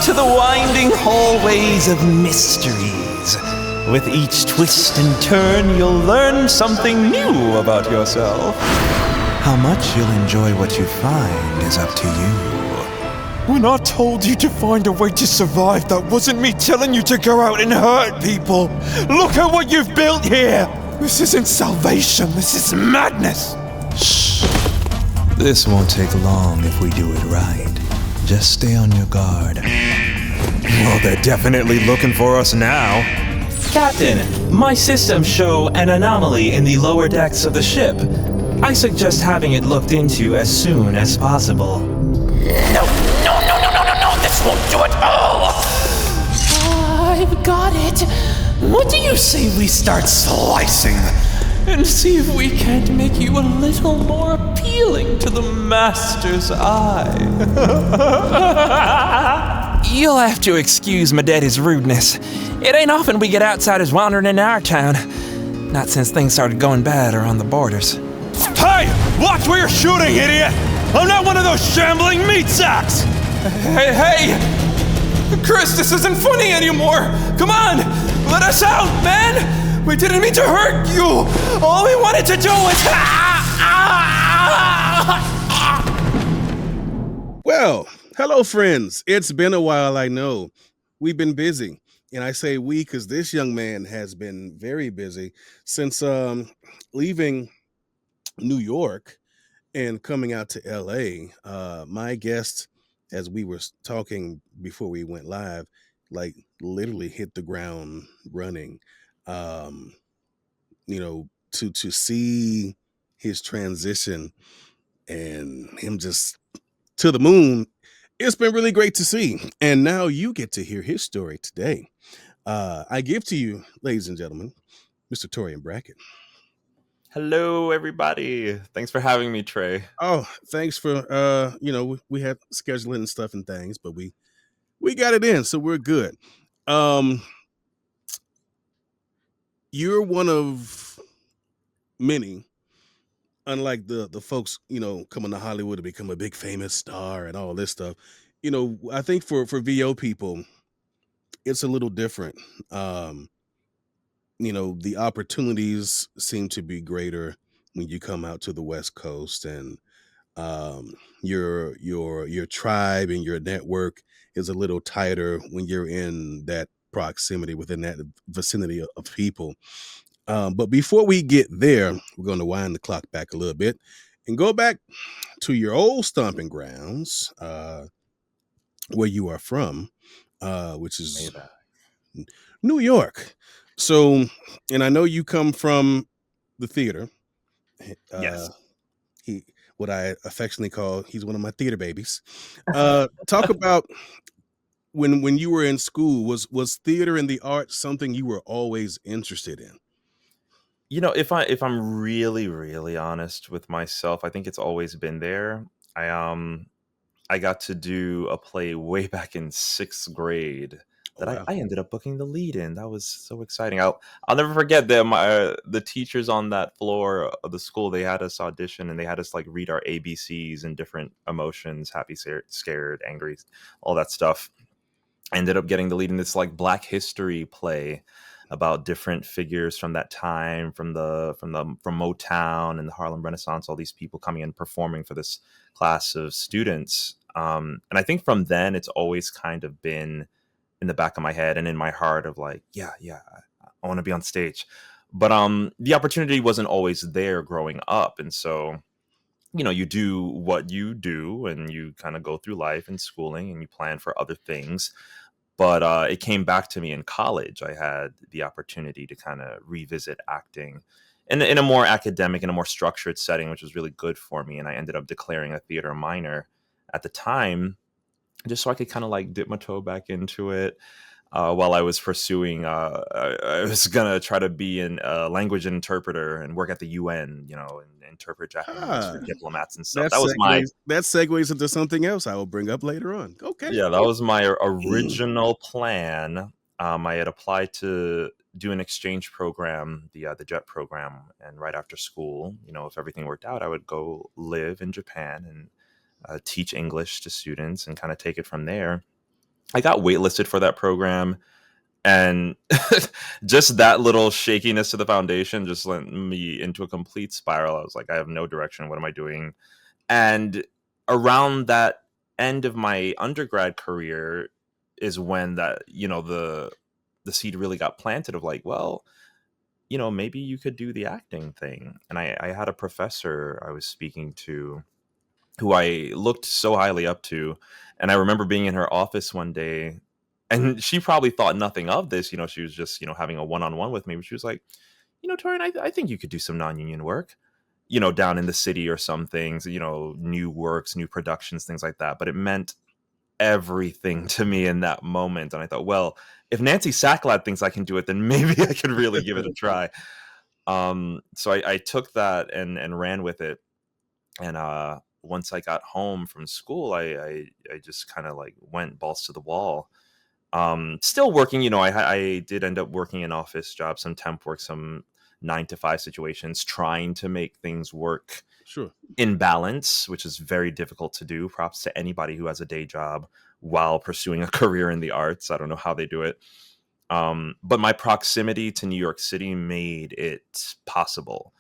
into the winding hallways of mysteries. With each twist and turn, you'll learn something new about yourself. How much you'll enjoy what you find is up to you. When I told you to find a way to survive, that wasn't me telling you to go out and hurt people. Look at what you've built here. This isn't salvation, this is madness. Shh. This won't take long if we do it right. Just stay on your guard. Well, they're definitely looking for us now. Captain, my systems show an anomaly in the lower decks of the ship. I suggest having it looked into as soon as possible. No, this won't do it. I've got it. What do you say we start slicing and see if we can't make you a little more appealing to the Master's eye? You'll have to excuse my daddy's rudeness. It ain't often we get outsiders wandering in our town. Not since things started going bad around the borders. Hey! Watch where you're shooting, idiot! I'm not one of those shambling meat sacks! Hey! Chris, this isn't funny anymore! Come on! Let us out, man! We didn't mean to hurt you! All we wanted to do was... Well, hello, friends. It's been a while, I know. We've been busy. And I say we because this young man has been very busy since leaving New York and coming out to LA. My guest, as we were talking before we went live, like literally hit the ground running. To see his transition and him just to the moon, it's been really great to see. And now you get to hear his story today. I give to you, ladies and gentlemen, Mr. Torian Brackett. Hello, everybody. Thanks for having me, Trey. Oh, thanks for we had scheduling and stuff and things, but we got it in, so we're good. You're one of many, unlike the folks, coming to Hollywood to become a big famous star and all this stuff. I think for VO people, it's a little different. The opportunities seem to be greater when you come out to the West Coast, and your tribe and your network is a little tighter when you're in that proximity, within that vicinity of people. But before we get there, we're going to wind the clock back a little bit and go back to your old stomping grounds, where you are from, which is New York. So, and I know you come from the theater. Yes. What I affectionately call, he's one of my theater babies. Talk about when you were in school, was theater and the arts something you were always interested in? If I'm really, really honest with myself, I think it's always been there. I got to do a play way back in 6th grade that Wow. I ended up booking the lead in. That was so exciting. I'll never forget that the teachers on that floor of the school, they had us audition and they had us like read our ABCs and different emotions: happy, scared, angry, all that stuff. I ended up getting the lead in this like Black history play about different figures from that time, from Motown and the Harlem Renaissance, all these people coming and performing for this class of students. And I think from then it's always kind of been in the back of my head and in my heart of like, yeah, I want to be on stage. But the opportunity wasn't always there growing up. And so, you do what you do and you kind of go through life and schooling and you plan for other things. But it came back to me in college. I had the opportunity to kind of revisit acting in a more academic and a more structured setting, which was really good for me. And I ended up declaring a theater minor at the time, just so I could kind of like dip my toe back into it. While I was pursuing, I was going to try to be a language interpreter and work at the UN, and interpret Japanese for diplomats and stuff. That segues into something else I will bring up later on. Okay. Yeah, that was my original plan. I had applied to do an exchange program, the JET program, and right after school, if everything worked out, I would go live in Japan and teach English to students and kind of take it from there. I got waitlisted for that program, and just that little shakiness to the foundation just sent me into a complete spiral. I was like, I have no direction. What am I doing? And around that end of my undergrad career is when that, the seed really got planted of like, well, maybe you could do the acting thing. And I had a professor I was speaking to who I looked so highly up to. And I remember being in her office one day, and she probably thought nothing of this. She was just, having a one on one with me. But she was like, Torian, I think you could do some non union work, down in the city or some things, new works, new productions, things like that. But it meant everything to me in that moment. And I thought, well, if Nancy Sacklad thinks I can do it, then maybe I could really give it a try. So I took that and ran with it. And once I got home from school, I just kind of like went balls to the wall. Still working, I did end up working in office jobs, some temp work, some 9 to 5 situations, trying to make things work Sure. in balance, which is very difficult to do. Props to anybody who has a day job while pursuing a career in the arts. I don't know how they do it. But my proximity to New York City made it possible.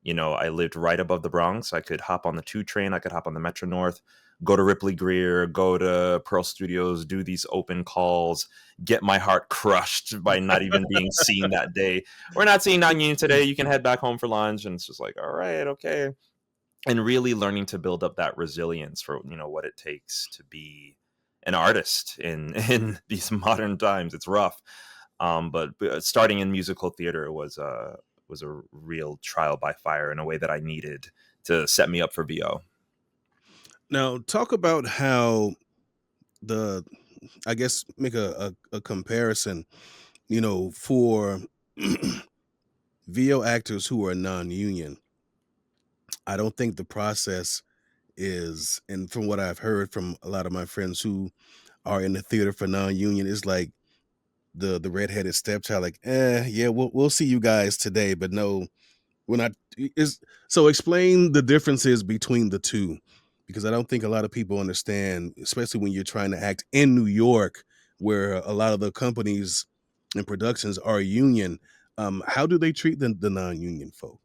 I lived right above the Bronx. I could hop on the 2 train. I could hop on the Metro North, go to Ripley Greer, go to Pearl Studios, do these open calls, get my heart crushed by not even being seen that day. We're not seeing non-union today. You can head back home for lunch. And it's just like, all right, okay. And really learning to build up that resilience for, what it takes to be an artist in these modern times. It's rough. But starting in musical theater was a real trial by fire in a way that I needed to set me up for VO. Now, talk about how I guess make a comparison, for VO actors who are non-union. I don't think the process is, and from what I've heard from a lot of my friends who are in the theater for non-union, is like the redheaded stepchild, like, yeah, we'll see you guys today, but no, we're not. Is so explain the differences between the two, because I don't think a lot of people understand, especially when you're trying to act in New York, where a lot of the companies and productions are union. How do they treat the non-union folk?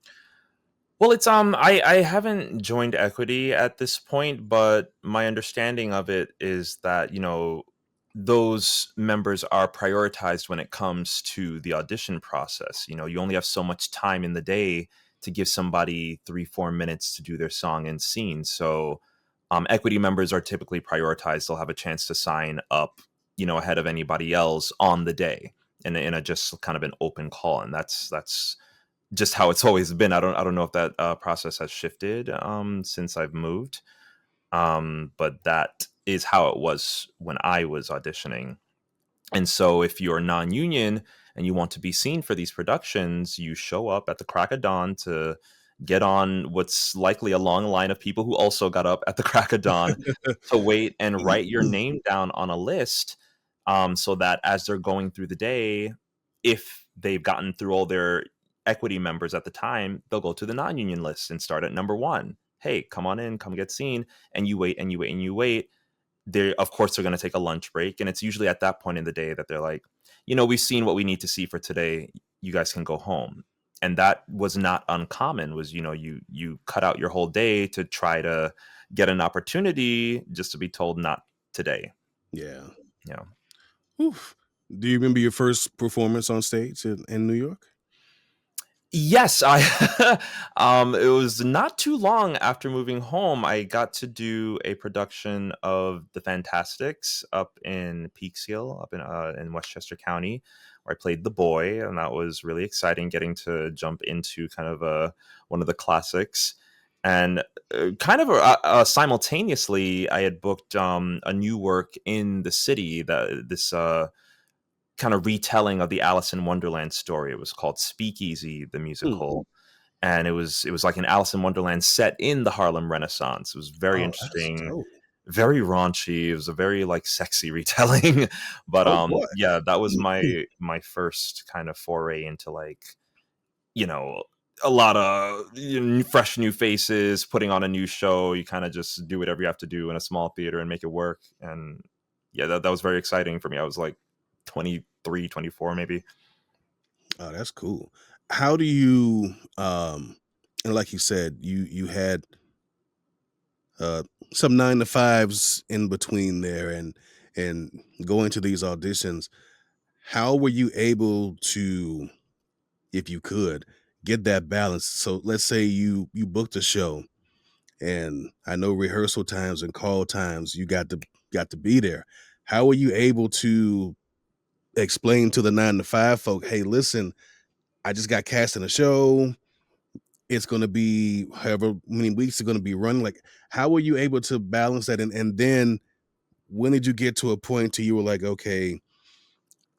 Well, it's I haven't joined Equity at this point, but my understanding of it is that, those members are prioritized when it comes to the audition process. You only have so much time in the day to give somebody 3-4 minutes to do their song and scene. So Equity members are typically prioritized. They'll have a chance to sign up, ahead of anybody else on the day in a just kind of an open call. And that's just how it's always been. I don't know if that process has shifted since I've moved, but that is how it was when I was auditioning. And so, if you're non-union and you want to be seen for these productions, you show up at the crack of dawn to get on what's likely a long line of people who also got up at the crack of dawn to wait and write your name down on a list, so that as they're going through the day, if they've gotten through all their Equity members at the time, they'll go to the non-union list and start at number 1. Hey, come on in, come get seen. And you wait and you wait and you wait. Of course, they're going to take a lunch break. And it's usually at that point in the day that they're like, we've seen what we need to see for today. You guys can go home. And that was not uncommon, was, you cut out your whole day to try to get an opportunity just to be told not today. Yeah. Yeah. Oof. Do you remember your first performance on stage in New York? Yes, I it was not too long after moving home. I got to do a production of The Fantastics up in Peekskill, up in Westchester County, where I played the boy, and that was really exciting, getting to jump into kind of one of the classics. And kind of simultaneously, I had booked a new work in the city, that this kind of retelling of the Alice in Wonderland story. It was called Speakeasy, the musical. And it was like an Alice in Wonderland set in the Harlem Renaissance. It was very Oh, that's interesting, dope. very raunchy. It was a very like sexy retelling. But Oh boy. yeah, that was my first kind of foray into like, you know, a lot of fresh new faces, putting on a new show. You kind of just do whatever you have to do in a small theater and make it work. And yeah, that was very exciting for me. I was like 23, 24 maybe. Oh, that's cool. How do you and like you said, you had uh some 9 to 5s in between there and going to these auditions. How were you able to, if you could, get that balance? So let's say you booked a show, and I know rehearsal times and call times you got to be there. How were you able to explain to the 9 to 5 folk, hey, listen, I just got cast in a show. It's going to be however many weeks are going to be running. Like, how were you able to balance that? And then when did you get to a point to you were like, okay,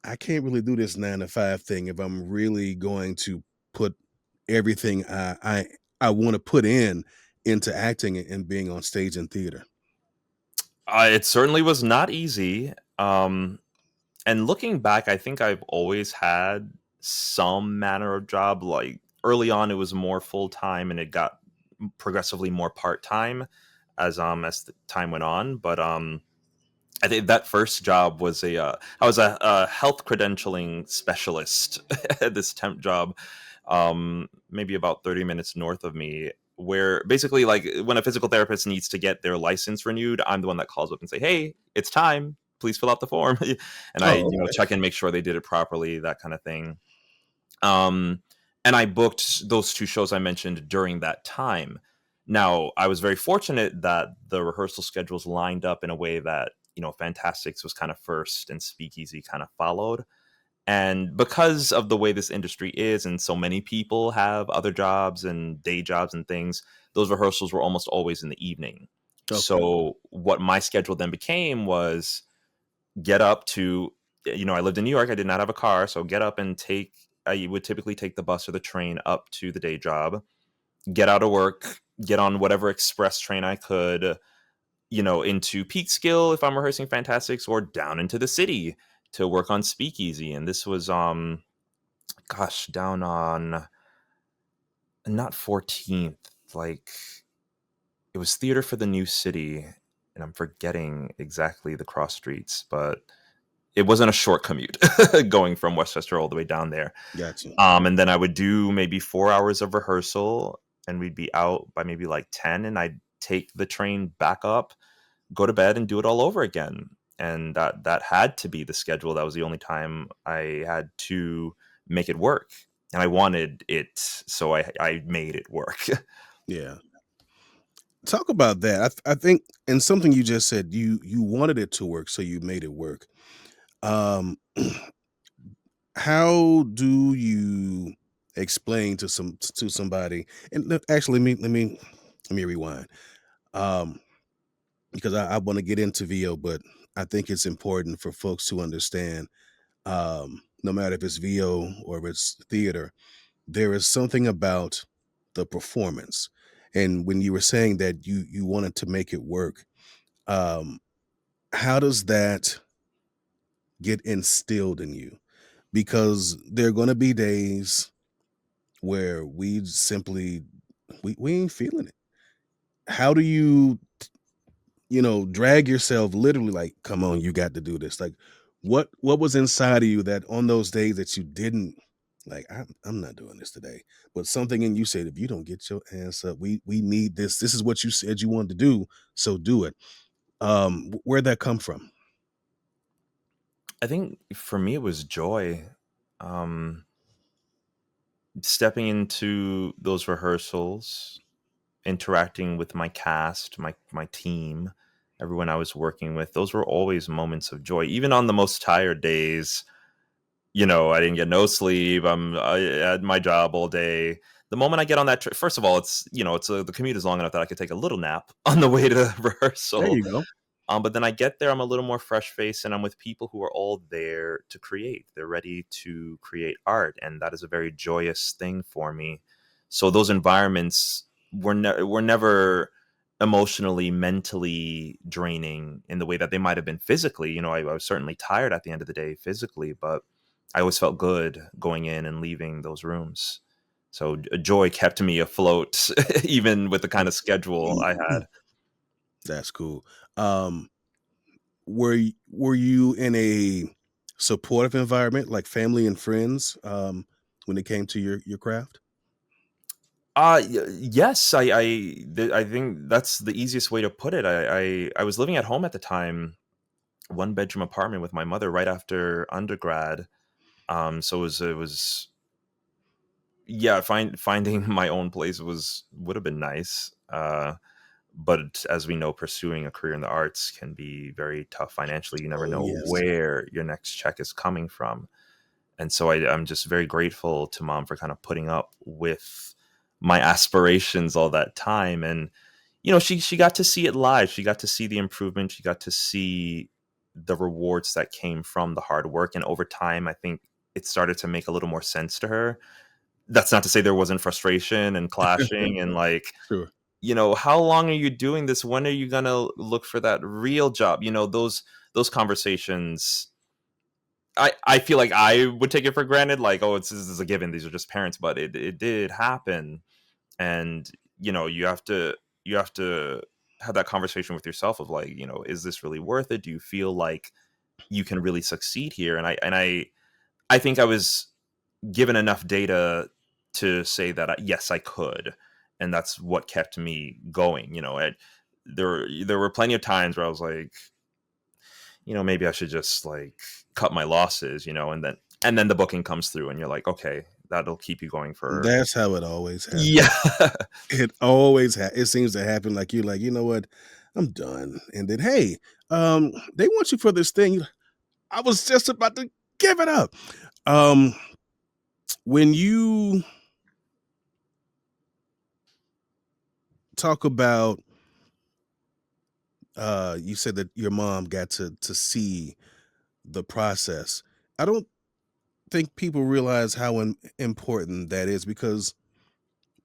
I can't really do this 9 to 5 thing if I'm really going to put everything I want to put into acting and being on stage and theater. It certainly was not easy. And looking back, I think I've always had some manner of job. Like early on, it was more full time, and it got progressively more part time as the time went on. But I think that first job was I was a health credentialing specialist at this temp job, maybe about 30 minutes north of me, where basically like when a physical therapist needs to get their license renewed, I'm the one that calls up and say, "Hey, it's time. Please fill out the form." And I, Oh, okay. check and make sure they did it properly, that kind of thing. Um, and I booked those two shows I mentioned during that time. Now, I was very fortunate that the rehearsal schedules lined up in a way that, Fantastics was kind of first and Speakeasy kind of followed. And because of the way this industry is, and so many people have other jobs and day jobs and things, those rehearsals were almost always in the evening. Okay. So, what my schedule then became was get up to, I lived in New York. I did not have a car. So, get up and I would typically take the bus or the train up to the day job, get out of work, get on whatever express train I could, into Peekskill if I'm rehearsing Fantastics, or down into the city to work on Speakeasy. And this was down on not 14th, like it was Theater for the New City, and I'm forgetting exactly the cross streets, but it wasn't a short commute going from Westchester all the way down there. Gotcha. And then I would do maybe 4 hours of rehearsal, and we'd be out by maybe like 10, and I'd take the train back up, go to bed, and do it all over again. And that had to be the schedule. That was the only time I had to make it work. And I wanted it, so I made it work. Yeah. Talk about that. I think, and something you just said, you wanted it to work, so you made it work. Um, how do you explain to somebody? And actually, let me rewind. Um, because I want to get into VO, but I think it's important for folks to understand. No matter if it's VO or if it's theater, there is something about the performance. And when you were saying that you wanted to make it work, um, how does that get instilled in you? Because there are going to be days where we simply we ain't feeling it. How do you drag yourself literally, like, come on, you got to do this? Like, what was inside of you that on those days that you didn't, like, I'm not doing this today, but something in you said, if you don't get your ass up, we need this. This is what you said you wanted to do, so do it. Where'd that come from? I think for me it was joy. Um, Stepping into those rehearsals, interacting with my cast, my team, everyone I was working with, those were always moments of joy. Even on the most tired days, I didn't get no sleep. I had my job all day. The moment I get on that, first of all, the commute is long enough that I could take a little nap on the way to There rehearsal. you go. But then I get there, I'm a little more fresh faced, and I'm with people who are all there to create. They're ready to create art, and that is a very joyous thing for me. So those environments were never emotionally, mentally draining in the way that they might have been physically. I was certainly tired at the end of the day physically, but I always felt good going in and leaving those rooms. So joy kept me afloat, even with the kind of schedule I had. That's cool. Um, were you in a supportive environment like family and friends when it came to your craft? Yes, I think that's the easiest way to put it. I was living at home at the time, one bedroom apartment with my mother right after undergrad. So it was yeah, finding my own place would have been nice. But as we know, pursuing a career in the arts can be very tough financially. You never Oh know yes. where your next check is coming from. And so I'm just very grateful to mom for kind of putting up with my aspirations all that time. And she got to see it live. She got to see the improvement. She got to see the rewards that came from the hard work. And over time, I think it started to make a little more sense to her. That's not to say there wasn't frustration and clashing and like, Sure. how long are you doing this? When are you gonna look for that real job? Those conversations, I feel like I would take it for granted, like, oh, this is a given. These are just parents, but it did happen, and you have to have that conversation with yourself of like, is this really worth it? Do you feel like you can really succeed here? And I think I was given enough data to say that yes, I could, and that's what kept me going. There were plenty of times where I was like, maybe I should just like cut my losses, and then the booking comes through and you're like, okay, that'll keep you going for That's how it always happens. yeah. It always it seems to happen like you're like, "You know what? I'm done." And then, "Hey, they want you for this thing." I was just about to give it up. Um, when you talk about, you said that your mom got to see the process. I don't think people realize how important that is because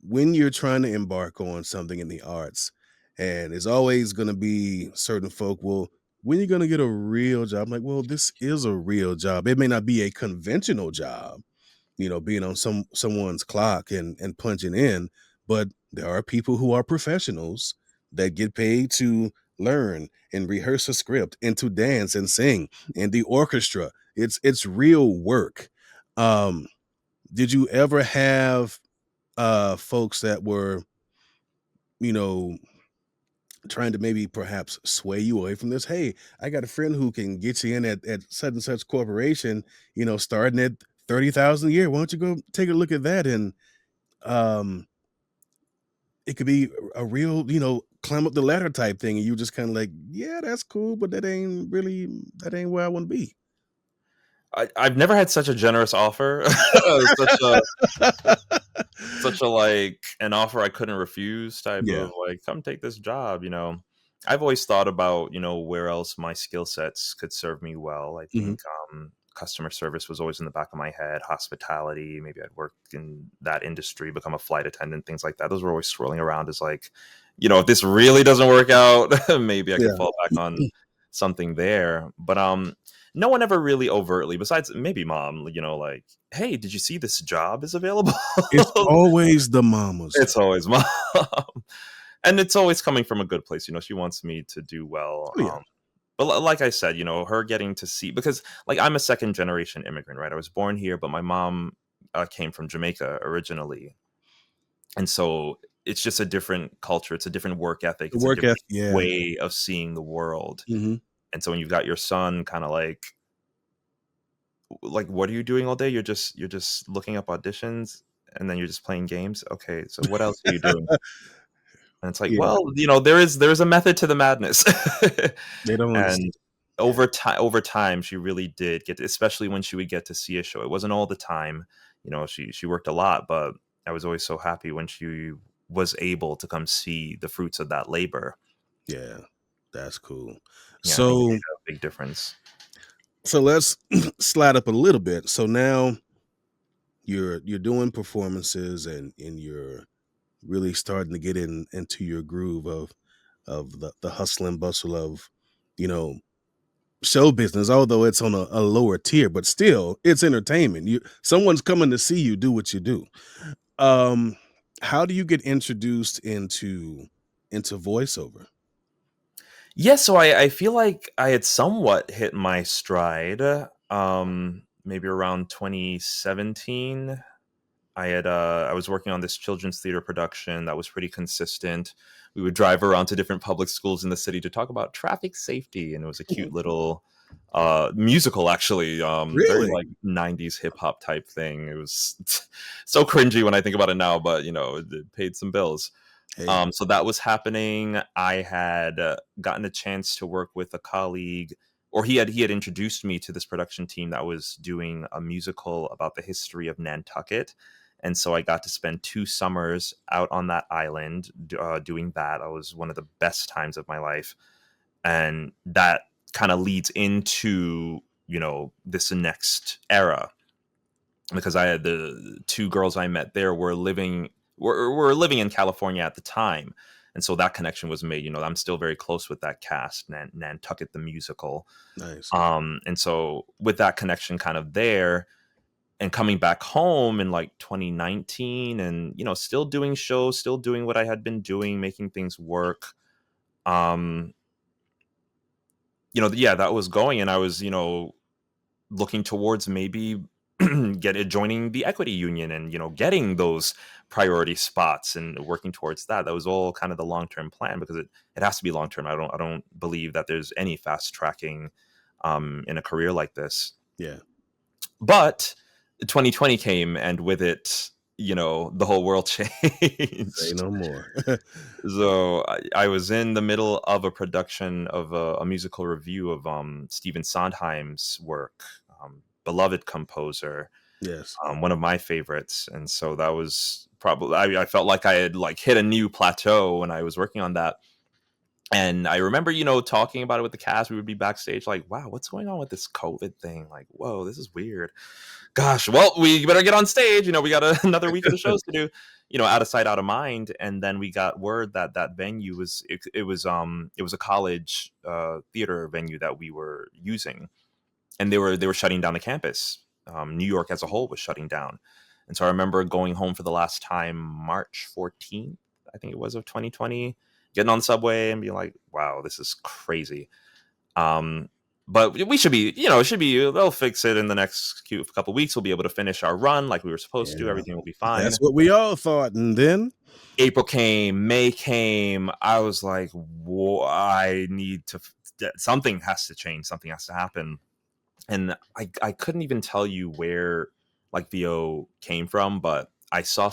when you're trying to embark on something in the arts, and it's always going to be certain folk, well, when you're going to get a real job? I'm like, well, this is a real job. It may not be a conventional job, being on someone's clock and punching in, but there are people who are professionals that get paid to learn and rehearse a script and to dance and sing and the orchestra. It's real work. Um, did you ever have folks that were, you know, trying to maybe perhaps sway you away from this? Hey, I got a friend who can get you in at such and such corporation, starting at 30,000 a year. Why don't you go take a look at that? And um, it could be a real, climb up the ladder type thing. And you just kind of like, yeah, that's cool, but that ain't where I want to be. I've never had such a generous offer. such a such a like an offer I couldn't refuse type Yeah. of like, come take this job. I've always thought about, where else my skill sets could serve me well. I Hmm. think customer service was always in the back of my head, hospitality, maybe I'd work in that industry, become a flight attendant, things like that. Those were always swirling around as like, if this really doesn't work out, maybe I could Yeah. fall back on something there. But no one ever really overtly, besides maybe mom, like, hey, did you see this job is available? It's always the mamas. It's always mom. And it's always coming from a good place. She wants me to do well. Oh, yeah. But like I said, her getting to see, because like I'm a second generation immigrant, right? I was born here, but my mom came from Jamaica originally. And so it's just a different culture. It's a different work ethic. The It's a work different ethic. Yeah. way of seeing the world. Hmm. And so when you've got your son kind of like, what are you doing all day? You're just looking up auditions and then you're just playing games. Okay. So what else are you doing? And it's like, Yeah. well, there is a method to the madness. They don't understand. And over time, she really did get, especially when she would get to see a show. It wasn't all the time, she worked a lot, but I was always so happy when she was able to come see the fruits of that labor. Yeah. That's cool. Yeah, I think it made So a big difference. so let's slide up a little bit. So now you're doing performances and you're really starting to get into your groove of the hustle and bustle of, you know, show business, although it's on a lower tier, but still it's entertainment. Someone's coming to see you do what you do. Um, how do you get introduced into voiceover? Yeah, so I feel like I had somewhat hit my stride, maybe around 2017. I was working on this children's theater production that was pretty consistent. We would drive around to different public schools in the city to talk about traffic safety, and it was a cute little musical, actually, very Really? like 90s hip hop type thing. It was so cringy when I think about it now, but it paid some bills. Hey. So that was happening. I had gotten a chance to work with a colleague, or he had introduced me to this production team that was doing a musical about the history of Nantucket. And so I got to spend 2 summers out on that island doing that. It was one of the best times of my life. And that kind of leads into, this next era, because I had the two girls I met there were living in California at the time. And so that connection was made. I'm still very close with that cast, Nantucket the musical. Nice. And so with that connection kind of there, and coming back home in like 2019, and still doing shows, still doing what I had been doing, making things work. Um, yeah, that was going, and I was, looking towards maybe joining the equity union and getting those priority spots and working towards that. That was all kind of the long-term plan, because it has to be long-term. I don't believe that there's any fast tracking in a career like this. Yeah. But 2020 came, and with it, the whole world Say changed. no more. So I was in the middle of a production of a musical review of Stephen Sondheim's work, beloved composer, Yes. one of my favorites. And so that was probably, I felt like I had like hit a new plateau when I was working on that. And I remember, talking about it with the cast. We would be backstage like, wow, what's going on with this COVID thing? Like, whoa, this is weird. Gosh, well, we better get on stage. We got another week of the shows to do, out of sight, out of mind. And then we got word that that venue it was a college theater venue that we were using, and they were shutting down the campus. New York as a whole was shutting down. And so I remember going home for the last time March 14th, I think it was, of 2020, getting on the subway and being like, wow, this is crazy. But we should be, it should be, they'll fix it in the next couple weeks. We'll be able to finish our run like we were supposed to. Yeah. Everything will be fine. That's what we all thought. And then April came, May came. I was like, whoa, I need to, something has to change. Something has to happen. And I couldn't even tell you where like VO came from, but I saw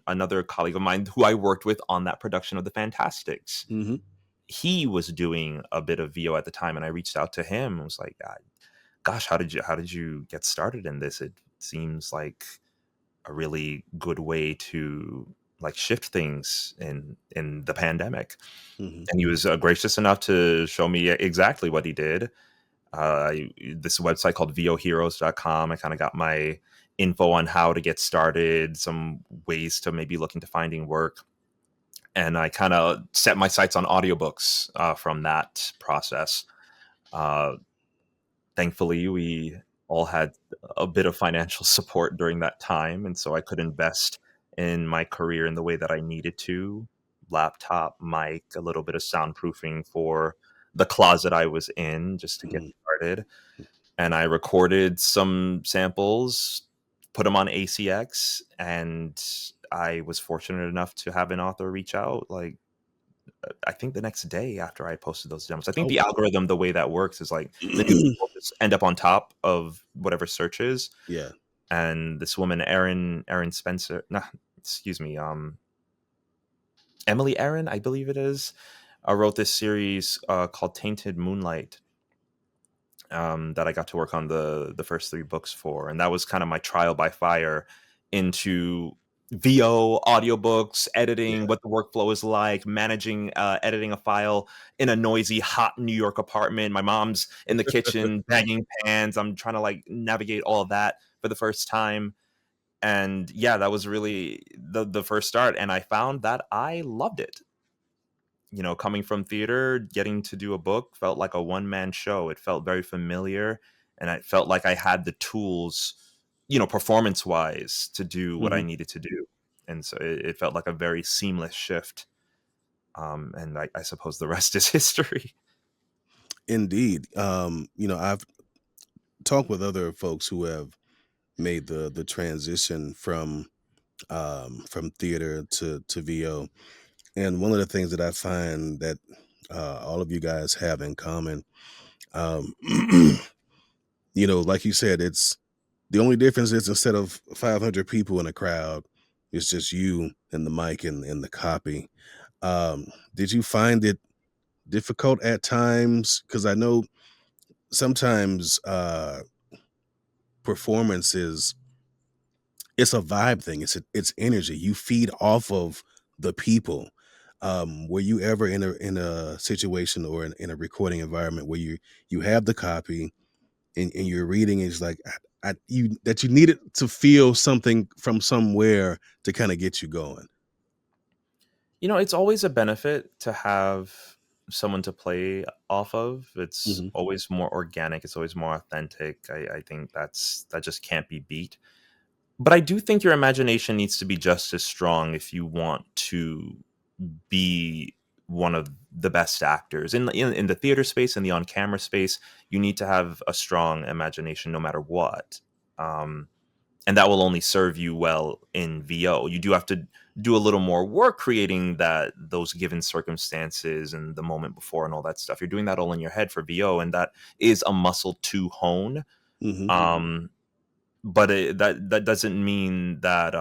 another colleague of mine who I worked with on that production of The Fantastics. Mhm. He was doing a bit of VO at the time, and I reached out to him and was like, gosh, how did you get started in this? It seems like a really good way to like shift things in the pandemic. Mhm. And he was gracious enough to show me exactly what he did. This website called voheroes.com. I kind of got my info on how to get started, some ways to maybe look into finding work. And I kind of set my sights on audiobooks from that process. Uh, Thankfully, we all had a bit of financial support during that time. And so I could invest in my career in the way that I needed to. Laptop, mic, a little bit of soundproofing for the closet I was in just to get Mhm. started. And I recorded some samples, put them on ACX, and I was fortunate enough to have an author reach out, like, I think the next day after I posted those demos. I think Oh, the algorithm, the way that works is like the new people just end up on top of whatever searches. yeah. And this woman, Erin Spencer, nah, excuse me, Emily Erin, I believe it is, wrote this series called Tainted Moonlight, that I got to work on the first 3 books for, and that was kind of my trial by fire into VO, audiobooks, editing, Yeah. what the workflow is like, managing editing a file in a noisy, hot New York apartment. My mom's in the kitchen banging pans. I'm trying to like navigate all of that for the first time. And yeah, that was really the first start. And I found that I loved it. Coming from theater, getting to do a book felt like a one-man show. It felt very familiar, and I felt like I had the tools, performance-wise, to do what I Mhm. needed to do. And so it felt like a very seamless shift. And I suppose the rest is history. Indeed. I've talked with other folks who have made the transition from theater to VO, and one of the things that I find that all of you guys have in common, um, like you said, it's the only difference is instead of 500 people in a crowd, it's just you and the mic and the copy. Did you find it difficult at times? Because I know sometimes performances, it's a vibe thing. It's energy. You feed off of the people. Were you ever in a situation or in a recording environment where you have the copy and you're reading, it's like you needed to feel something from somewhere to kind of get you going? It's always a benefit to have someone to play off of. It's Hmm. always more organic. It's always more authentic. I think that just can't be beat. But I do think your imagination needs to be just as strong if you want to be one of the best actors in the theater space, in the on camera space. You need to have a strong imagination no matter what. Um, and that will only serve you well in VO. You do have to do a little more work creating those given circumstances and the moment before and all that stuff. You're doing that all in your head for VO, and that is a muscle to hone. Hmm. Um, but that doesn't mean that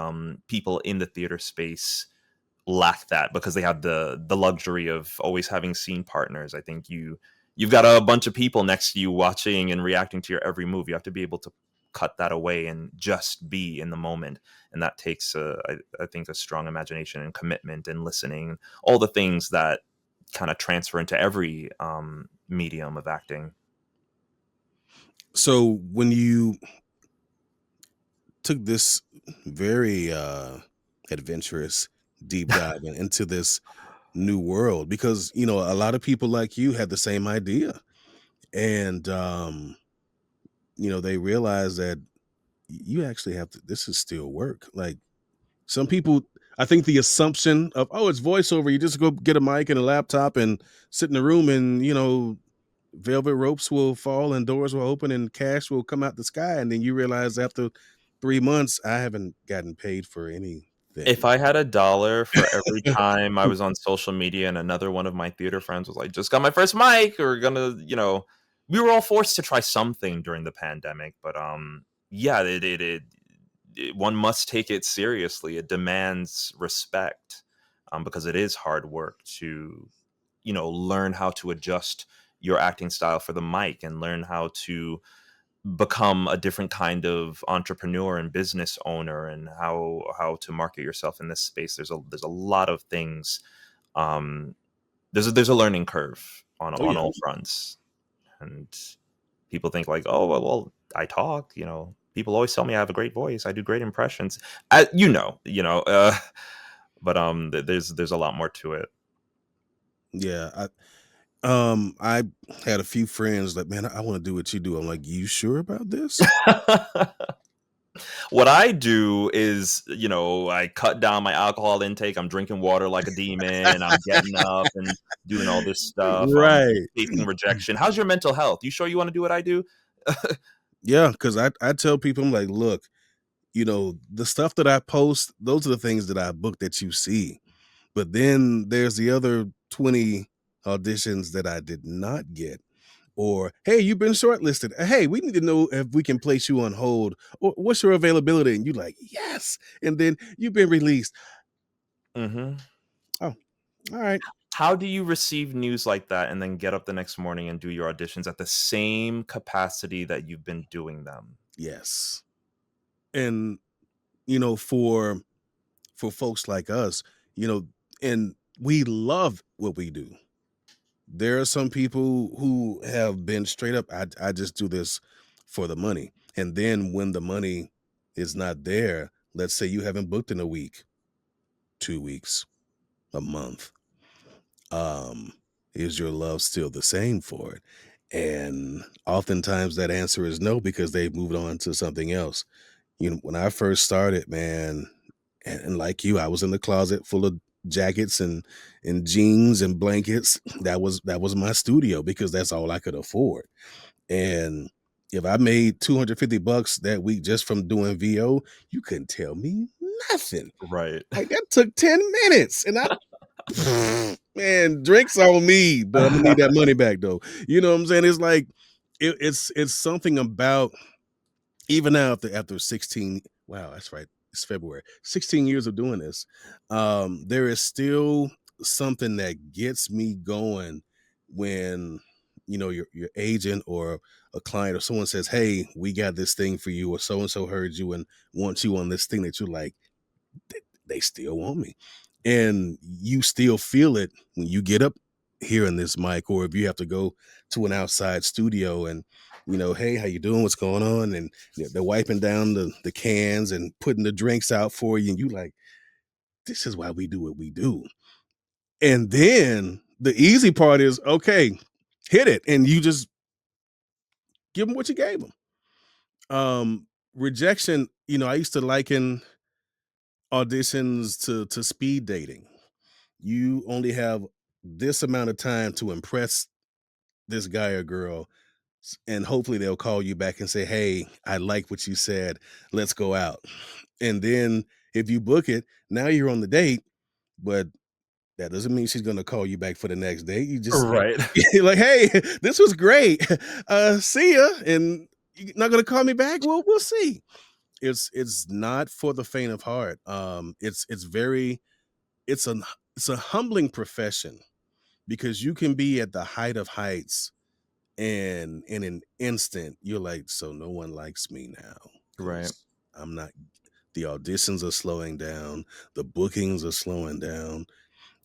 people in the theater space lack that because they have the luxury of always having scene partners. I think you've got a bunch of people next to you watching and reacting to your every move. You have to be able to cut that away and just be in the moment, and that takes I think a strong imagination and commitment and listening, all the things that kind of transfer into every medium of acting. So when you took this very adventurous deep dive into this new world, because a lot of people like you had the same idea, and they realize that you actually have to, this is still work. Like, some people, I think the assumption of, oh, it's voiceover, you just go get a mic and a laptop and sit in the room, and velvet ropes will fall and doors will open and cash will come out the sky, and then you realize after 3 months, I haven't gotten paid for If anything. I had $1 for every time I was on social media and another one of my theater friends was like, "Just got my first mic," or gonna, we were all forced to try something during the pandemic. But yeah, one must take it seriously. It demands respect, because it is hard work to, learn how to adjust your acting style for the mic and learn how to become a different kind of entrepreneur and business owner and how to market yourself in this space. There's a lot of things. um there's a learning curve on Oh yeah. all fronts. And people think like, oh well, I talk, people always tell me I have a great voice, I do great impressions. But there's a lot more to it. Yeah. I had a few friends like, man, I want to do what you do. I'm like, you sure about this? What I do is, I cut down my alcohol intake. I'm drinking water like a demon. I'm getting up and doing all this stuff. I'm Right. facing rejection. How's your mental health? You sure you want to do what I do? Yeah, because I tell people, I'm like, look, the stuff that I post, those are the things that I book that you see. But then there's the other 20 auditions that I did not get. Or, hey, you've been shortlisted. Hey, we need to know if we can place you on hold. Or what's your availability? And you like, yes. And then you've been released. Hmm. Oh, all right. How do you receive news like that and then get up the next morning and do your auditions at the same capacity that you've been doing them? Yes. And for folks like us, you know, and we love what we do. There are some people who have been straight up, I just do this for the money. And then when the money is not there, let's say you haven't booked in a week, 2 weeks, a month, um, is your love still the same for it? And oftentimes that answer is no, because they've moved on to something else. When I first started, man, and like you, I was in the closet full of jackets and jeans and blankets. That was my studio because that's all I could afford. And if I made $250 that week just from doing VO, you couldn't tell me nothing. Right. Like that took 10 minutes and man, drinks on me, but I'm gonna need that money back though. You know what I'm saying? It's like it's something about even now after 16, wow, that's right. It's February. 16 years of doing this. There is still something that gets me going when your agent or a client or someone says, "Hey, we got this thing for you," or so and so heard you and wants you on this thing that you like. They still want me. And you still feel it when you get up here in this mic, or if you have to go to an outside studio and, hey, how you doing? What's going on? And they're wiping down the cans and putting the drinks out for you. And you like, this is why we do what we do. And then the easy part is, okay, hit it. And you just give them what you gave them. Rejection, I used to liken auditions to speed dating. You only have this amount of time to impress this guy or girl, and hopefully they'll call you back and say, "Hey, I like what you said. Let's go out." And then if you book it, now you're on the date, but that doesn't mean she's gonna call you back for the next date. You just Right. you're like, "Hey, this was great. See ya." And you're not gonna call me back? Well, we'll see. It's not for the faint of heart. It's very it's a it's a humbling profession because you can be at the height of heights and in an instant you're like, so no one likes me now Right. because I'm not. The auditions are slowing down, the bookings are slowing down,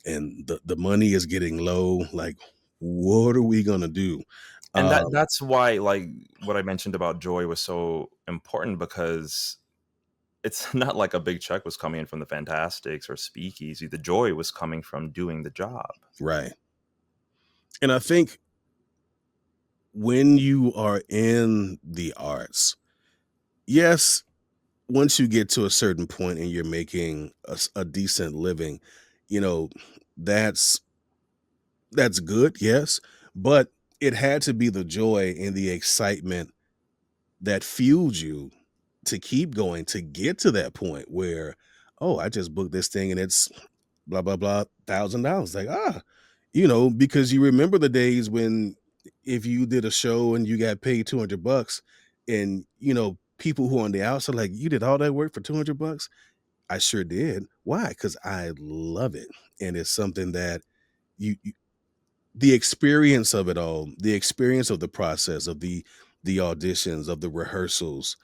and the money is getting low. Like, what are we gonna do? And um that's why, like, what I mentioned about joy was so important, because it's not like a big check was coming in from the Fantastics or Speakeasy. The joy was coming from doing the job. right. And I think when you are in the arts, yes, once you get to a certain point and you're making a decent living, you know, that's that's good, yes, but it had to be the joy and the excitement that fueled you to keep going to get to that point where, oh, I just booked this thing and it's blah blah blah $1,000. Like, because you remember the days when if you did a show and you got paid $200 and people who are on the outside like, you did all that work for $200. I sure did. Why? Because I love it. And it's something that you the experience of it all, the experience of the process of the auditions, of the rehearsals,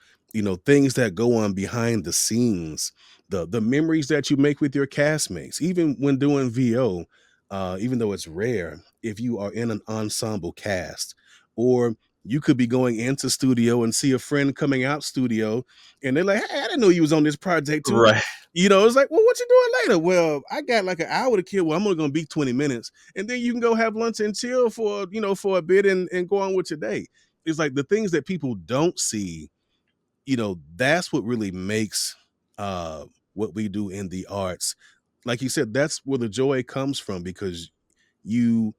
things that go on behind the scenes, the memories that you make with your castmates, even when doing VO, even though it's rare, if you are in an ensemble cast, or you could be going into studio and see a friend coming out studio and they're like, "Hey, I didn't know you was on this project too." Right. It's like, "Well, what you doing later?" "Well, I got like an hour to kill. Well, I'm only gonna be 20 minutes." And then you can go have lunch and chill for a bit and go on with your day. It's like the things that people don't see, that's what really makes what we do in the arts. Like you said, that's where the joy comes from because you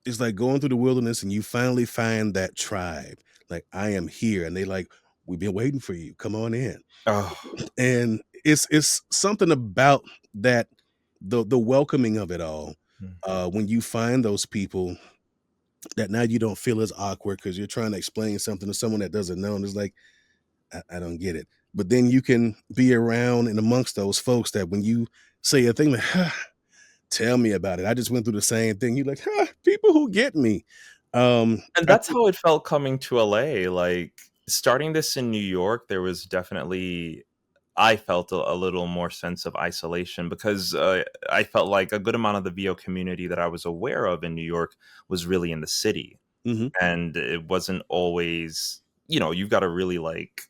it's like going through the wilderness and you finally find that tribe. Like, I am here, and they like, we've been waiting for you. Come on in. Oh, And it's something about that, the welcoming of it all. mm. When you find those people that now you don't feel as awkward because you're trying to explain something to someone that doesn't know, and it's like, I don't get it. But then you can be around and amongst those folks that when you say a thing like, tell me about it. I just went through the same thing. You're like, people who get me. And I that's think, how it felt coming to LA. Like, starting this in New York, there was definitely, I felt a little more sense of isolation, because I felt like a good amount of the VO community that I was aware of in New York was really in the city. mhm, And it wasn't always, you've got to really like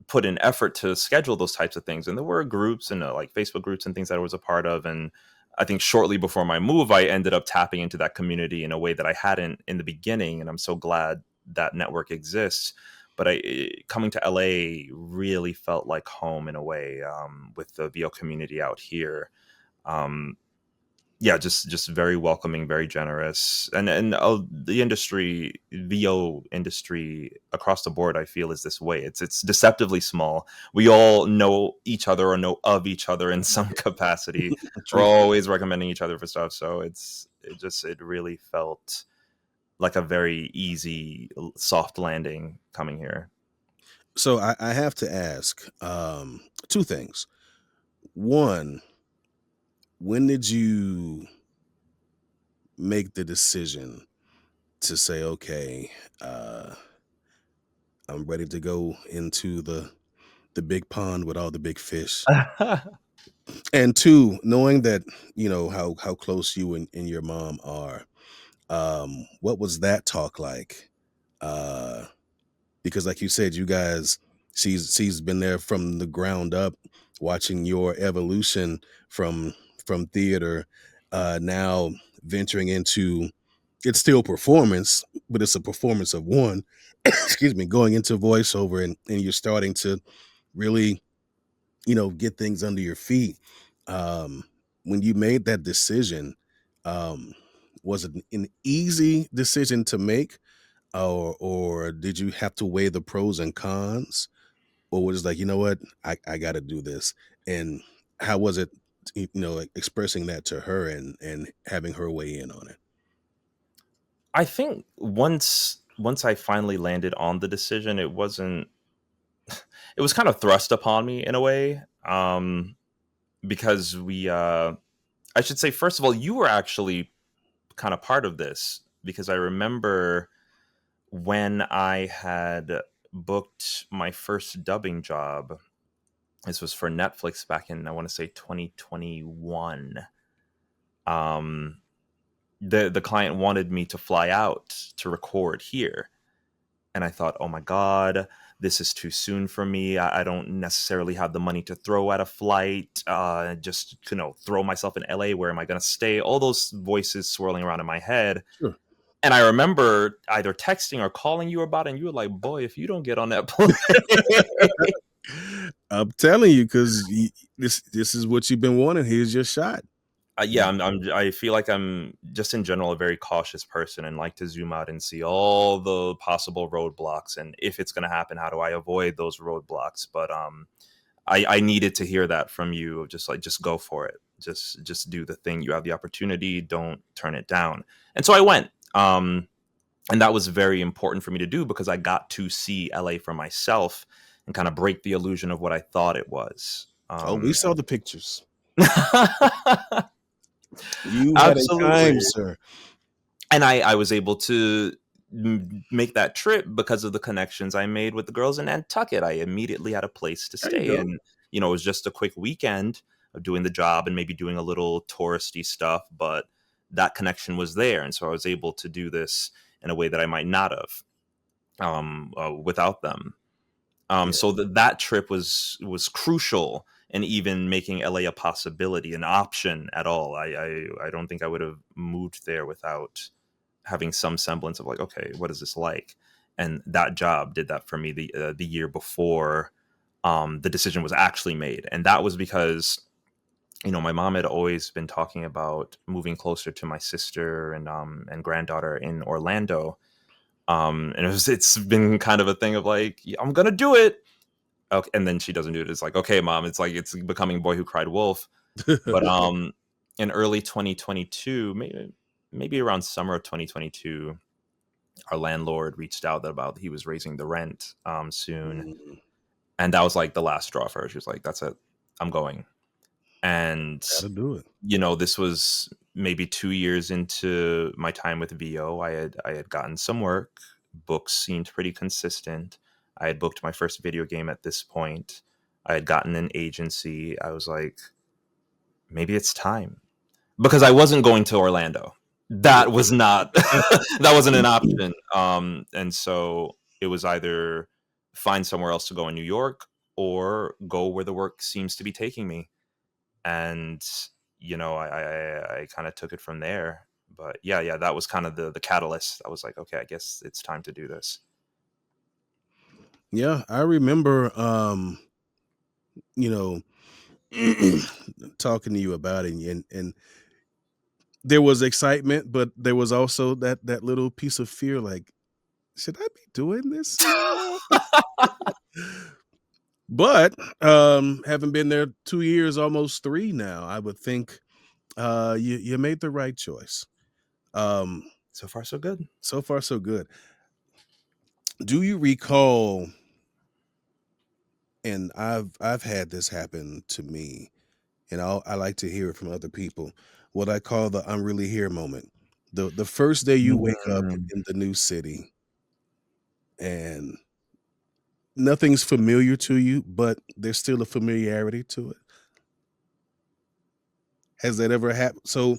put in effort to schedule those types of things. And there were groups and like Facebook groups and things that I was a part of. And I think shortly before my move, I ended up tapping into that community in a way that I hadn't in the beginning. And I'm so glad that network exists. But coming to LA really felt like home in a way, with the VO community out here. Yeah, just very welcoming, very generous, and the industry, VO industry across the board, I feel is this way. It's deceptively small. We all know each other or know of each other in some capacity. We're True. always recommending each other for stuff, so it really felt like a very easy, soft landing coming here. So I have to ask two things. One, when did you make the decision to say, okay, uh, I'm ready to go into the big pond with all the big fish? And two, knowing that, how close you and your mom are, what was that talk like? Uh, because like you said, you guys, she's been there from the ground up, watching your evolution from theater, now venturing into, it's still performance, but it's a performance of one. Excuse me, going into voiceover, and you're starting to really, get things under your feet. Um, when you made that decision, um, was it an easy decision to make, or did you have to weigh the pros and cons, or was it like, you know what, I got to do this? And how was it, like expressing that to her and having her weigh in on it? I think once I finally landed on the decision, it wasn't. It was kind of thrust upon me in a way, because I should say, first of all, you were actually kind of part of this, because I remember when I had booked my first dubbing job. This was for Netflix back in, I want to say, 2021. Um, the client wanted me to fly out to record here, and I thought, oh my god, this is too soon for me. I don't necessarily have the money to throw at a flight. Just throw myself in LA. Where am I going to stay? All those voices swirling around in my head. Sure. And I remember either texting or calling you about it, and you were like, boy, if you don't get on that plane. I'm telling you, because this is what you've been wanting. Here's your shot. Yeah, I feel like I'm just in general a very cautious person and like to zoom out and see all the possible roadblocks, and if it's going to happen, how do I avoid those roadblocks? But I needed to hear that from you, of just go for it, just do the thing. You have the opportunity, don't turn it down. And so I went, and that was very important for me to do, because I got to see LA for myself and kind of break the illusion of what I thought it was. Oh, we saw the pictures. You had a Absolutely. time, sir. And I was able to make that trip because of the connections I made with the girls in Nantucket. I immediately had a place to There you stay, go. and it was just a quick weekend of doing the job and maybe doing a little touristy stuff, but that connection was there, and so I was able to do this in a way that I might not have, without them. Yeah. So that trip was crucial in even making LA a possibility, an option at all. I don't think I would have moved there without having some semblance of like, okay, what is this like? And that job did that for me the year before the decision was actually made, and that was because my mom had always been talking about moving closer to my sister and granddaughter in Orlando. And it's been kind of a thing of like, "Yeah, I'm gonna do it." Okay, and then she doesn't do it. It's like, okay, mom, it's like it's becoming Boy Who Cried Wolf. But in early 2022, maybe around summer of 2022, our landlord reached out about he was raising the rent soon, Mm, and that was like the last straw for her. She was like, "That's it, I'm going." And gotta do it. this was maybe 2 years into my time with VO. I had gotten some work. Books seemed pretty consistent. I had booked my first video game at this point. I had gotten an agency. I was like, maybe it's time, because I wasn't going to Orlando. That was not that wasn't an option. And so it was either find somewhere else to go in New York or go where the work seems to be taking me. And I kind of took it from there. But yeah, that was kind of the catalyst. I was like, okay, I guess it's time to do this. Yeah, I remember, you know, talking to you about it, and there was excitement, but there was also that little piece of fear, like, should I be doing this anymore? But having been there 2 years, almost three now, I would think you made the right choice. Um, So far, so good. so far, so good. Do you recall? And I've had this happen to me, and I like to hear it from other people. What I call the "I'm really here" moment. The first day you wake up Mm. in the new city and nothing's familiar to you, but there's still a familiarity to it. Has that ever happened? So,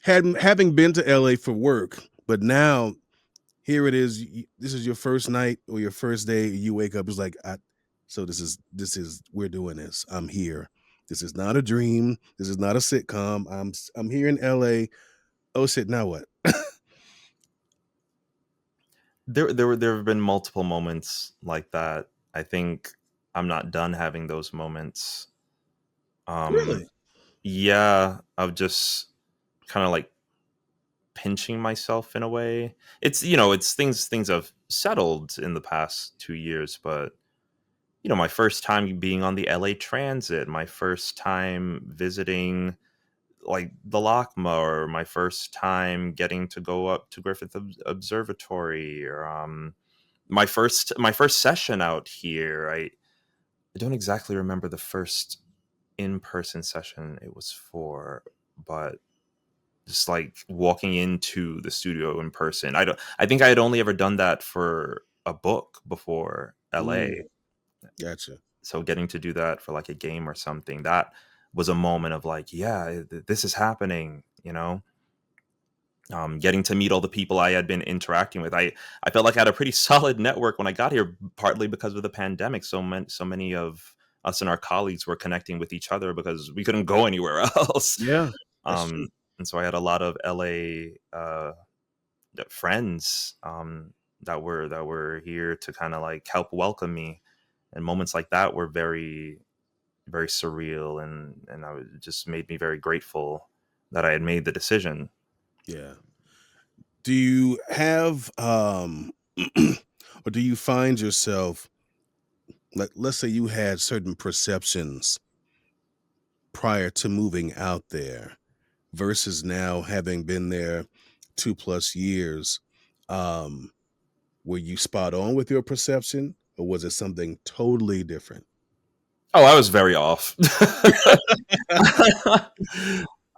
having been to LA for work, but now here it is. This is your first night or your first day. You wake up. It's like, so this is we're doing this. I'm here. This is not a dream. This is not a sitcom. I'm here in LA. Oh shit! Now what? There have been multiple moments like that. I think I'm not done having those moments. Really? Yeah, of just kind of like pinching myself in a way. It's it's things have settled in the past 2 years, but my first time being on the LA Transit, my first time visiting like the LACMA, or my first time getting to go up to Griffith Observatory, or my first session out here. I don't exactly remember the first in-person session it was for, but just like walking into the studio in person. I think I had only ever done that for a book before LA. Mm, gotcha. So getting to do that for like a game or something, that was a moment of like, yeah, this is happening, getting to meet all the people I had been interacting with. I felt like I had a pretty solid network when I got here, partly because of the pandemic. So many of us and our colleagues were connecting with each other because we couldn't go anywhere else. Yeah, that's true. And so I had a lot of LA friends, that were here to kind of like help welcome me, and moments like that were very, very surreal, and it just made me very grateful that I had made the decision. Yeah. Do you have or do you find yourself, like, let's say you had certain perceptions prior to moving out there versus now having been there 2+ years, um, were you spot on with your perception, or was it something totally different? Oh, I was very off.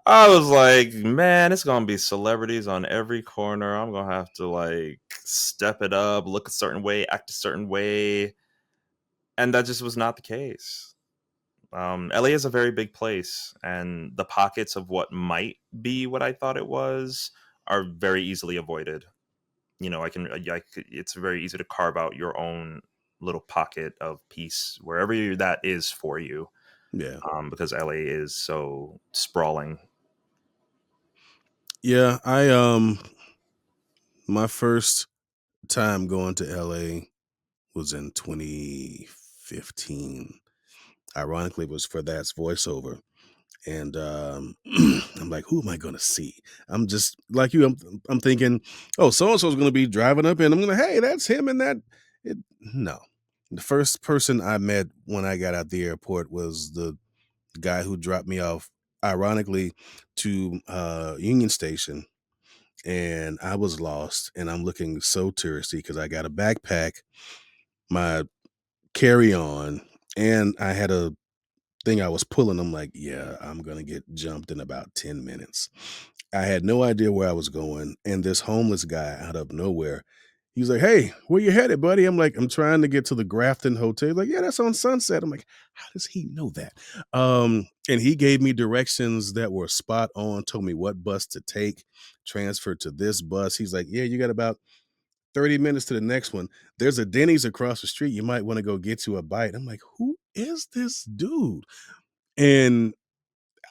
I was like, man, it's gonna be celebrities on every corner. I'm gonna have to like step it up, look a certain way, act a certain way, and that just was not the case. LA is a very big place, and the pockets of what might be what I thought it was are very easily avoided. It's very easy to carve out your own little pocket of peace wherever that is for you, Yeah. because LA is so sprawling. Yeah, my first time going to LA was in 2015. Ironically, it was for That's Voiceover. And I'm like, who am I gonna see? I'm just like you. I'm thinking, oh, so and so's gonna be driving up, and I'm gonna, hey, that's him, and that. No, the first person I met when I got out the airport was the guy who dropped me off, ironically, to Union Station, and I was lost, and I'm looking so touristy because I got a backpack, my carry on, and I had a thing I was pulling. I'm like, yeah, I'm gonna get jumped in about 10 minutes. I had no idea where I was going, and this homeless guy out of nowhere, he was like, "Hey, where you headed, buddy?" I'm like, "I'm trying to get to the Grafton Hotel." He's like, "Yeah, that's on Sunset." I'm like, "How does he know that?" And he gave me directions that were spot on, told me what bus to take, transferred to this bus. He's like, "Yeah, you got about 30 minutes to the next one. There's a Denny's across the street. You might want to go get you a bite." I'm like, "Who is this dude?" And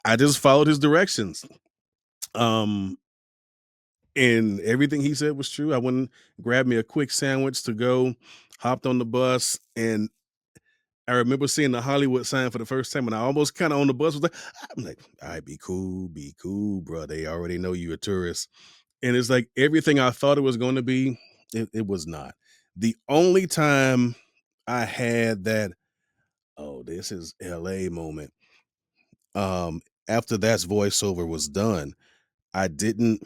I just followed his directions. Um, and everything he said was true. I went and grabbed me a quick sandwich to go, hopped on the bus, and I remember seeing the Hollywood sign for the first time, and I almost kind of on the bus was like, I'm like, all right, be cool, bro. They already know you a tourist. And it's like everything I thought it was going to be, it was not. The only time I had that, oh, this is LA moment. After that's voiceover was done, I didn't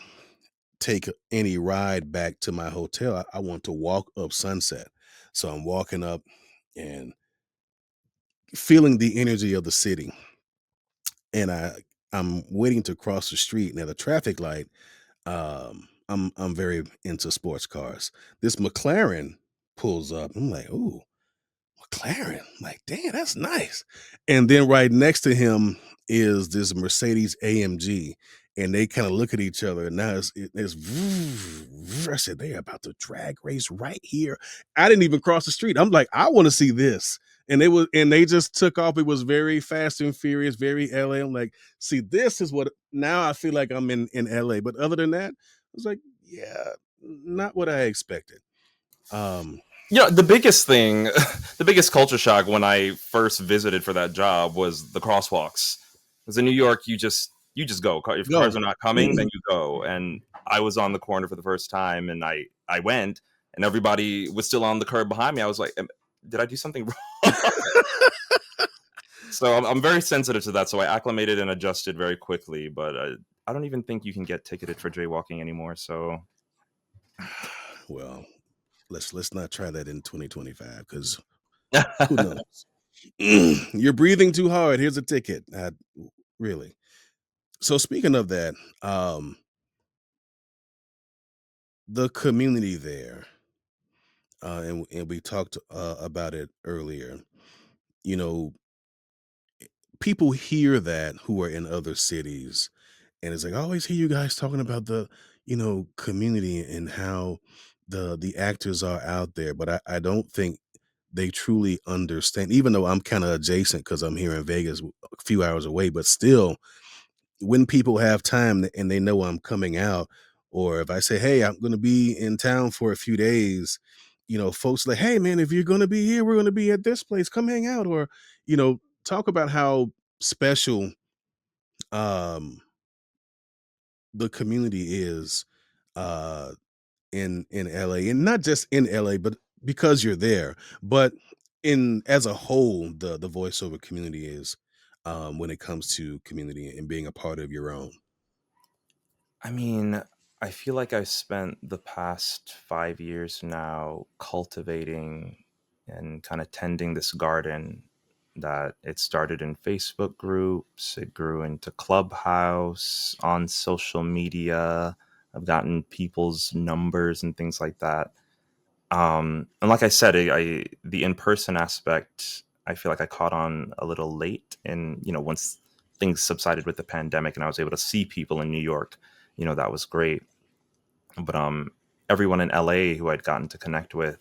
take any ride back to my hotel. I want to walk up Sunset. So I'm walking up and feeling the energy of the city. And I'm waiting to cross the street. Now the traffic light, I'm very into sports cars. This McLaren pulls up. I'm like, ooh, McLaren. I'm like, damn, that's nice. And then right next to him is this Mercedes AMG. And they kind of look at each other. And now it's I said, they're about to drag race right here. I didn't even cross the street. I'm like, I want to see this. And they just took off. It was very fast and furious, very LA. I'm like, see, this is what now I feel like I'm in LA. But other than that, I was like, yeah, not what I expected. The biggest thing, the biggest culture shock when I first visited for that job was the crosswalks. Because in New York, you just go. If Go. cars are not coming, then you go. And I was on the corner for the first time, and I went, and everybody was still on the curb behind me. I was like, did I do something wrong? So I'm very sensitive to that. So I acclimated and adjusted very quickly. But I don't even think you can get ticketed for jaywalking anymore. So, well, let's not try that in 2025 because who knows? You're breathing too hard. Here's a ticket. Really. So speaking of that, the community there, and we talked about it earlier. You know, people hear that who are in other cities, and it's like I always hear you guys talking about the community and how the actors are out there, but I don't think they truly understand. Even though I'm kind of adjacent because I'm here in Vegas, a few hours away, but still when people have time and they know I'm coming out, or if I say, hey, I'm going to be in town for a few days, folks like, hey, man, if you're going to be here, we're going to be at this place, come hang out, or, talk about how special um, the community is uh, in LA, and not just in LA, but because you're there, but in as a whole, the voiceover community is when it comes to community and being a part of your own. I mean, I feel like I've spent the past 5 years now cultivating and kind of tending this garden that it started in Facebook groups, it grew into Clubhouse, on social media. I've gotten people's numbers and things like that. And like I said, the in-person aspect, I feel like I caught on a little late. And, once things subsided with the pandemic and I was able to see people in New York, that was great. But everyone in LA who I'd gotten to connect with,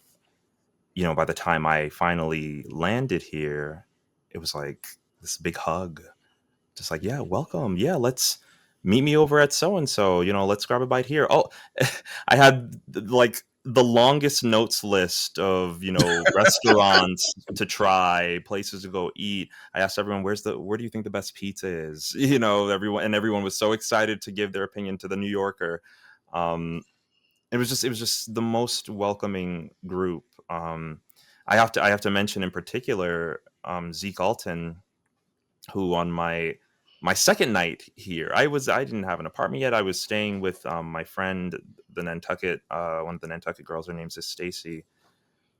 by the time I finally landed here, it was like this big hug. Just like, yeah, welcome. Yeah, let's meet me over at so and so. Let's grab a bite here. Oh, I had like the longest notes list of restaurants to try, places to go eat. I asked everyone, where do you think the best pizza is? Everyone was so excited to give their opinion to the New Yorker. It was just the most welcoming group. I have to mention in particular Zeke Alton, who on my second night here, I didn't have an apartment yet. I was staying with my friend, the Nantucket, one of the Nantucket girls. Her name's Stacy.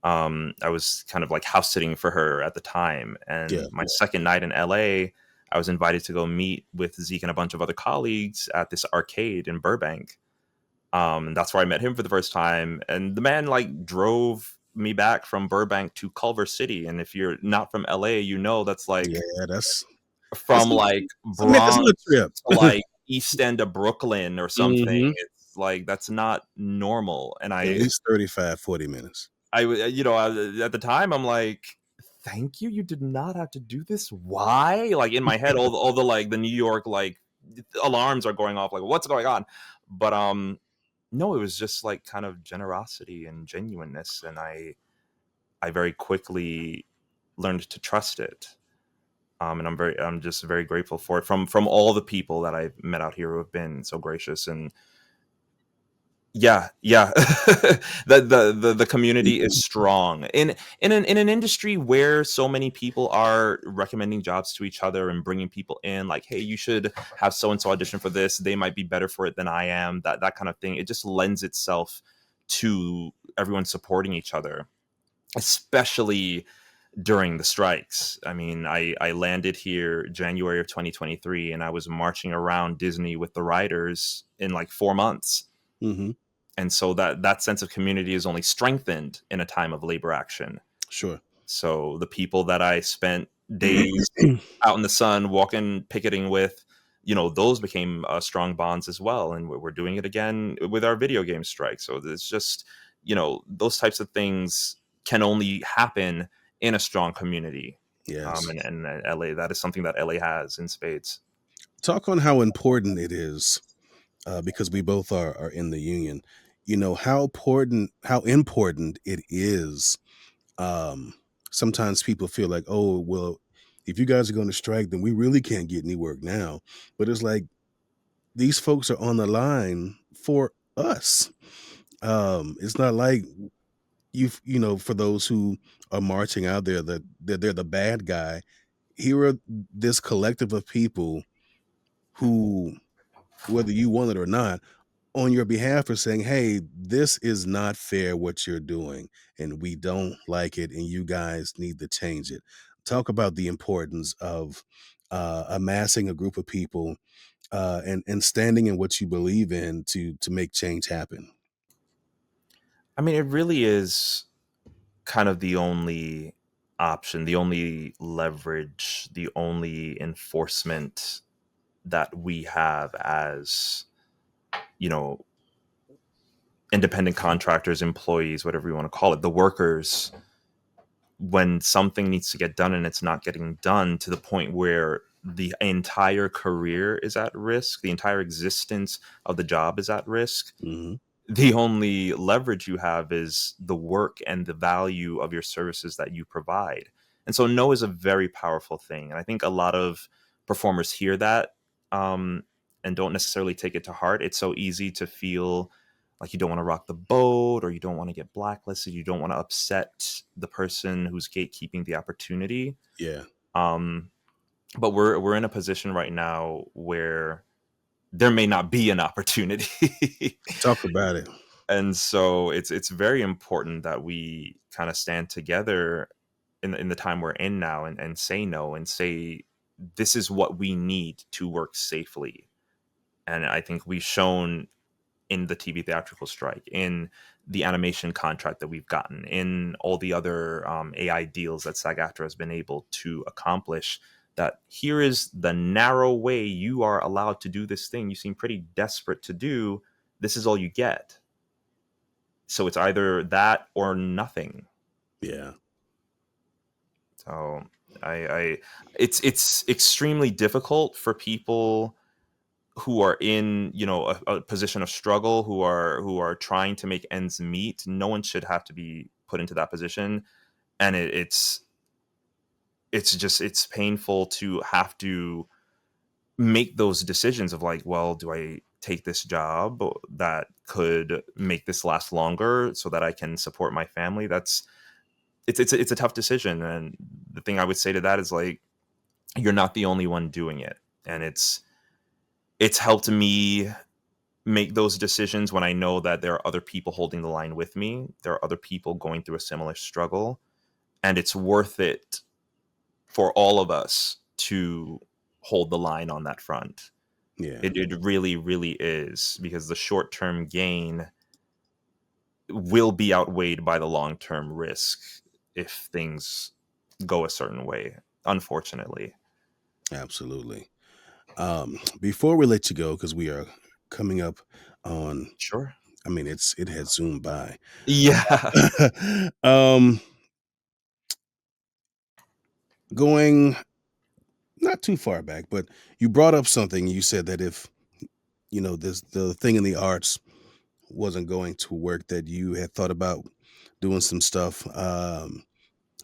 I was kind of like house sitting for her at the time, and Yeah. my second night in LA, I was invited to go meet with Zeke and a bunch of other colleagues at this arcade in Burbank. And that's where I met him for the first time. And the man like drove me back from Burbank to Culver City. And if you're not from LA, that's like Yeah, that's from like it's a little Bronx trip. to like East End of Brooklyn or something. Mhm. It's like that's not normal. And At least 35, 40 minutes. at the time I'm like, thank you. You did not have to do this. Why? Like in my head, all the like the New York like alarms are going off. Like what's going on? But no, it was just like kind of generosity and genuineness, and I very quickly learned to trust it. And I'm just very grateful for it from all the people that I've met out here who have been so gracious. And yeah, the community is strong in an industry where so many people are recommending jobs to each other and bringing people in, like, hey, you should have so and so audition for this. They might be better for it than I am. That kind of thing. It just lends itself to everyone supporting each other, especially during the strikes. I mean, I landed here January of 2023, and I was marching around Disney with the writers in like 4 months. Mm-hmm. And so that sense of community is only strengthened in a time of labor action. Sure. So the people that I spent days out in the sun walking, picketing with, those became strong bonds as well. And we're doing it again with our video game strike. So it's just, those types of things can only happen in a strong community. Yes. And LA, that is something that LA has in spades. Talk on how important it is, because we both are in the union. How important it is. Sometimes people feel like, oh, well, if you guys are going to strike, then we really can't get any work now. But it's like these folks are on the line for us. It's not like for those who are marching out there, that they're the bad guy. Here are this collective of people who, whether you want it or not, on your behalf are saying, hey, this is not fair what you're doing, and we don't like it, and you guys need to change it. Talk about the importance of amassing a group of people, and standing in what you believe in to make change happen. I mean, it really is kind of the only option, the only leverage, the only enforcement that we have as, you know, independent contractors, employees, whatever you want to call it, the workers. When something needs to get done and it's not getting done, to the point where the entire career is at risk, the entire existence of the job is at risk, Hmm. the only leverage you have is the work and the value of your services that you provide. And so no is a very powerful thing. And I think a lot of performers hear that, and don't necessarily take it to heart. It's so easy to feel like you don't want to rock the boat, or you don't want to get blacklisted. You don't want to upset the person who's gatekeeping the opportunity. Yeah. Um, but we're in a position right now where there may not be an opportunity. Talk about it. And so it's very important that we kind of stand together in the time we're in now, and say no, and say this is what we need to work safely. And I think we've shown in the TV theatrical strike, in the animation contract that we've gotten, in all the other AI deals that SAG-AFTRA has been able to accomplish, that here is the narrow way you are allowed to do this thing you seem pretty desperate to do. This is all you get. So it's either that or nothing. Yeah. So it's extremely difficult for people who are in, a position of struggle, who are trying to make ends meet. No one should have to be put into that position. And it's painful to have to make those decisions of like, well, do I take this job that could make this last longer so that I can support my family? It's a tough decision. And the thing I would say to that is, like, you're not the only one doing it. And it's helped me make those decisions when I know that there are other people holding the line with me. There are other people going through a similar struggle, and it's worth it for all of us to hold the line on that front. Yeah. It really, really is, because the short-term gain will be outweighed by the long-term risk if things go a certain way, unfortunately. Absolutely. Before we let you go, because we are coming up on, Sure. I mean, it has zoomed by. Yeah. Going not too far back, but you brought up something. You said that if the thing in the arts wasn't going to work, that you had thought about doing some stuff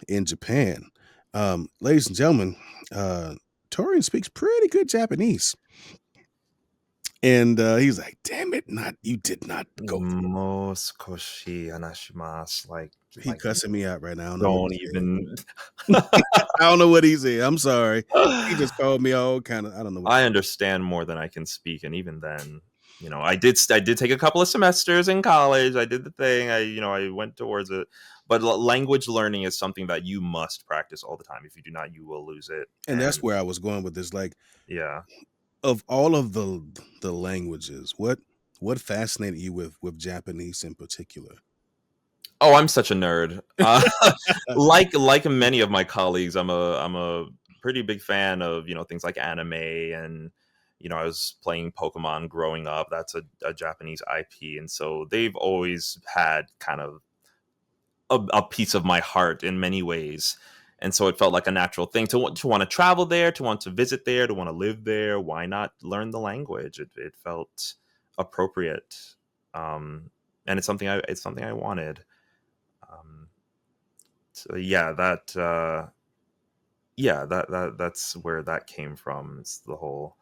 in Japan. Ladies and gentlemen, Torian speaks pretty good Japanese. And he's like, damn it, not you did not go through. Moskoshi anashimasu. He cussing me out right now. I don't know what Don't he said. even. I don't know what he said. I'm sorry. He just called me all kind of, I don't know what I understand more than I can speak, and even then, I did take a couple of semesters in college. I did the thing. I went towards it. But language learning is something that you must practice all the time. If you do not, you will lose it. and that's where I was going with this. Like, Yeah. of all of the languages, what fascinated you with Japanese in particular? Oh, I'm such a nerd. Like many of my colleagues, I'm a pretty big fan of things like anime, and I was playing Pokemon growing up. That's a Japanese IP, and so they've always had kind of a piece of my heart in many ways. And so it felt like a natural thing to want to travel there, to want to visit there, to want to live there. Why not learn the language? It felt appropriate, and it's something I wanted. So that's where that came from. It's the whole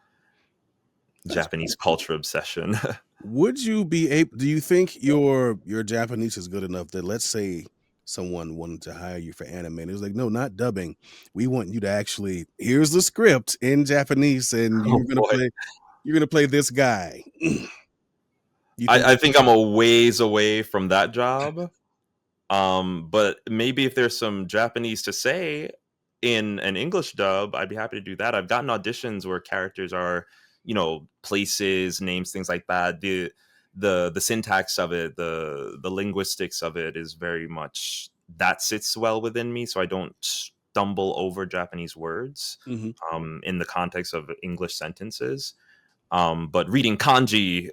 That's Japanese cool. culture obsession. Would you be able? Do you think your Japanese is good enough that, let's say, someone wanted to hire you for anime, and it was like, no, not dubbing. We want you to actually, here's the script in Japanese, and Oh boy. you're gonna play this guy. You think? I think I'm a ways away from that job. But maybe if there's some Japanese to say in an English dub, I'd be happy to do that. I've gotten auditions where characters are, places, names, things like that. The syntax of it, the linguistics of it is very much that sits well within me, so I don't stumble over Japanese words Mhm. in the context of English sentences. But reading kanji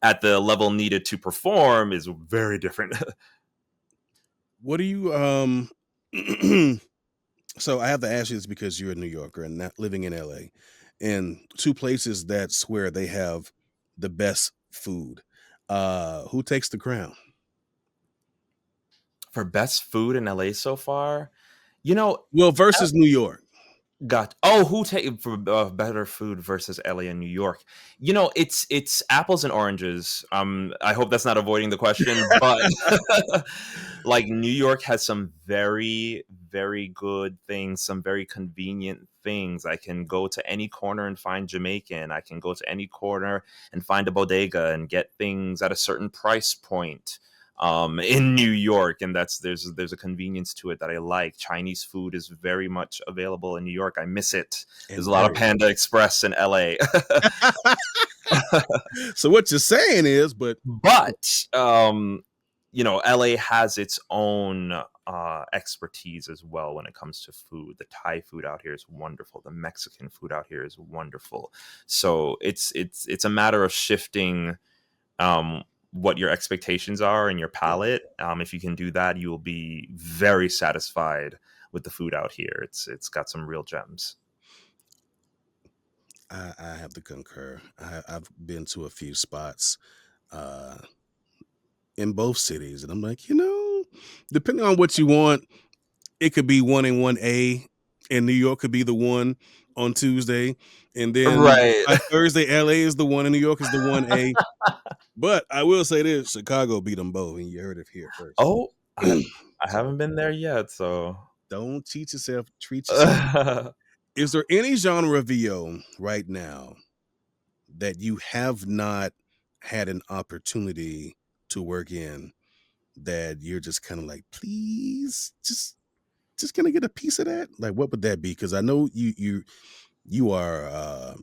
at the level needed to perform is very different. What do you So I have to ask you this because you're a New Yorker and not living in LA, and two places that swear they have the best food. Who takes the crown? For best food in LA so far, you know, Well, versus New York. who take for better food versus LA and New York? It's apples and oranges. I hope that's not avoiding the question, but like New York has some very, very good things, some very convenient things. I can go to any corner and find Jamaican. I can go to any corner and find a bodega and get things at a certain price point in New York, and there's a convenience to it that I like. Chinese food is very much available in New York. I miss it. There's And a lot of very. Panda Express in LA. So what you're saying is, but But LA has its own expertise as well when it comes to food. The Thai food out here is wonderful. The Mexican food out here is wonderful. So it's a matter of shifting what your expectations are and your palate. If you can do that, you will be very satisfied with the food out here. It's got some real gems. I have to concur. I've been to a few spots uh, in both cities, and I'm like, depending on what you want, it could be one and one A, and New York could be the one on Tuesday, and then Right. by Thursday, LA is the one, and New York is the one A. But I will say this: Chicago beat them both, and you heard it here first. Oh, I So haven't been there yet, so don't cheat yourself. Treat yourself. Is there any genre of VO right now that you have not had an opportunity to work in, that you're just kind of like, please, just gonna get a piece of that? Like, what would that be? Because I know you are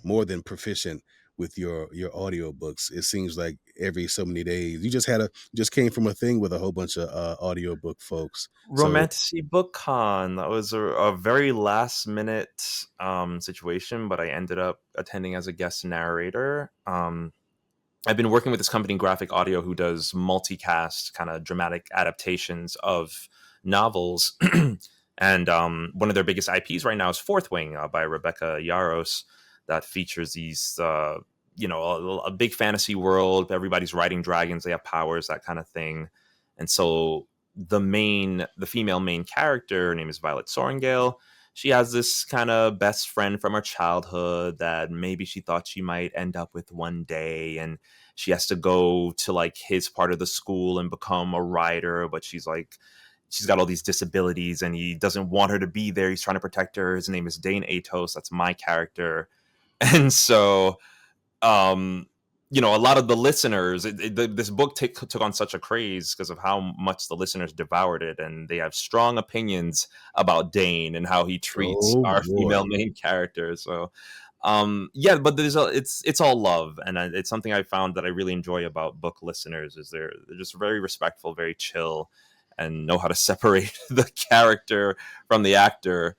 more than proficient with your audiobooks. It seems like every so many days you just came from a thing with a whole bunch of audiobook folks. So Romantasy Book Con. That was a very last minute situation, but I ended up attending as a guest narrator. I've been working with this company, Graphic Audio, who does multicast kind of dramatic adaptations of novels. And one of their biggest IPs right now is Fourth Wing by Rebecca Yaros, that features these, a big fantasy world. Everybody's riding dragons. They have powers, that kind of thing. And so the female main character, her name is Violet Sorrengail. She has this kind of best friend from her childhood that maybe she thought she might end up with one day, and she has to go to like his part of the school and become a writer, but she's got all these disabilities and he doesn't want her to be there. He's trying to protect her. His name is Dane Atos. That's my character. And so a lot of the listeners, this book took on such a craze because of how much the listeners devoured it, and they have strong opinions about Dane and how he treats Oh our boy. female main character. So, but it's all love, and it's something I found that I really enjoy about book listeners is they're just very respectful, very chill, and know how to separate the character from the actor.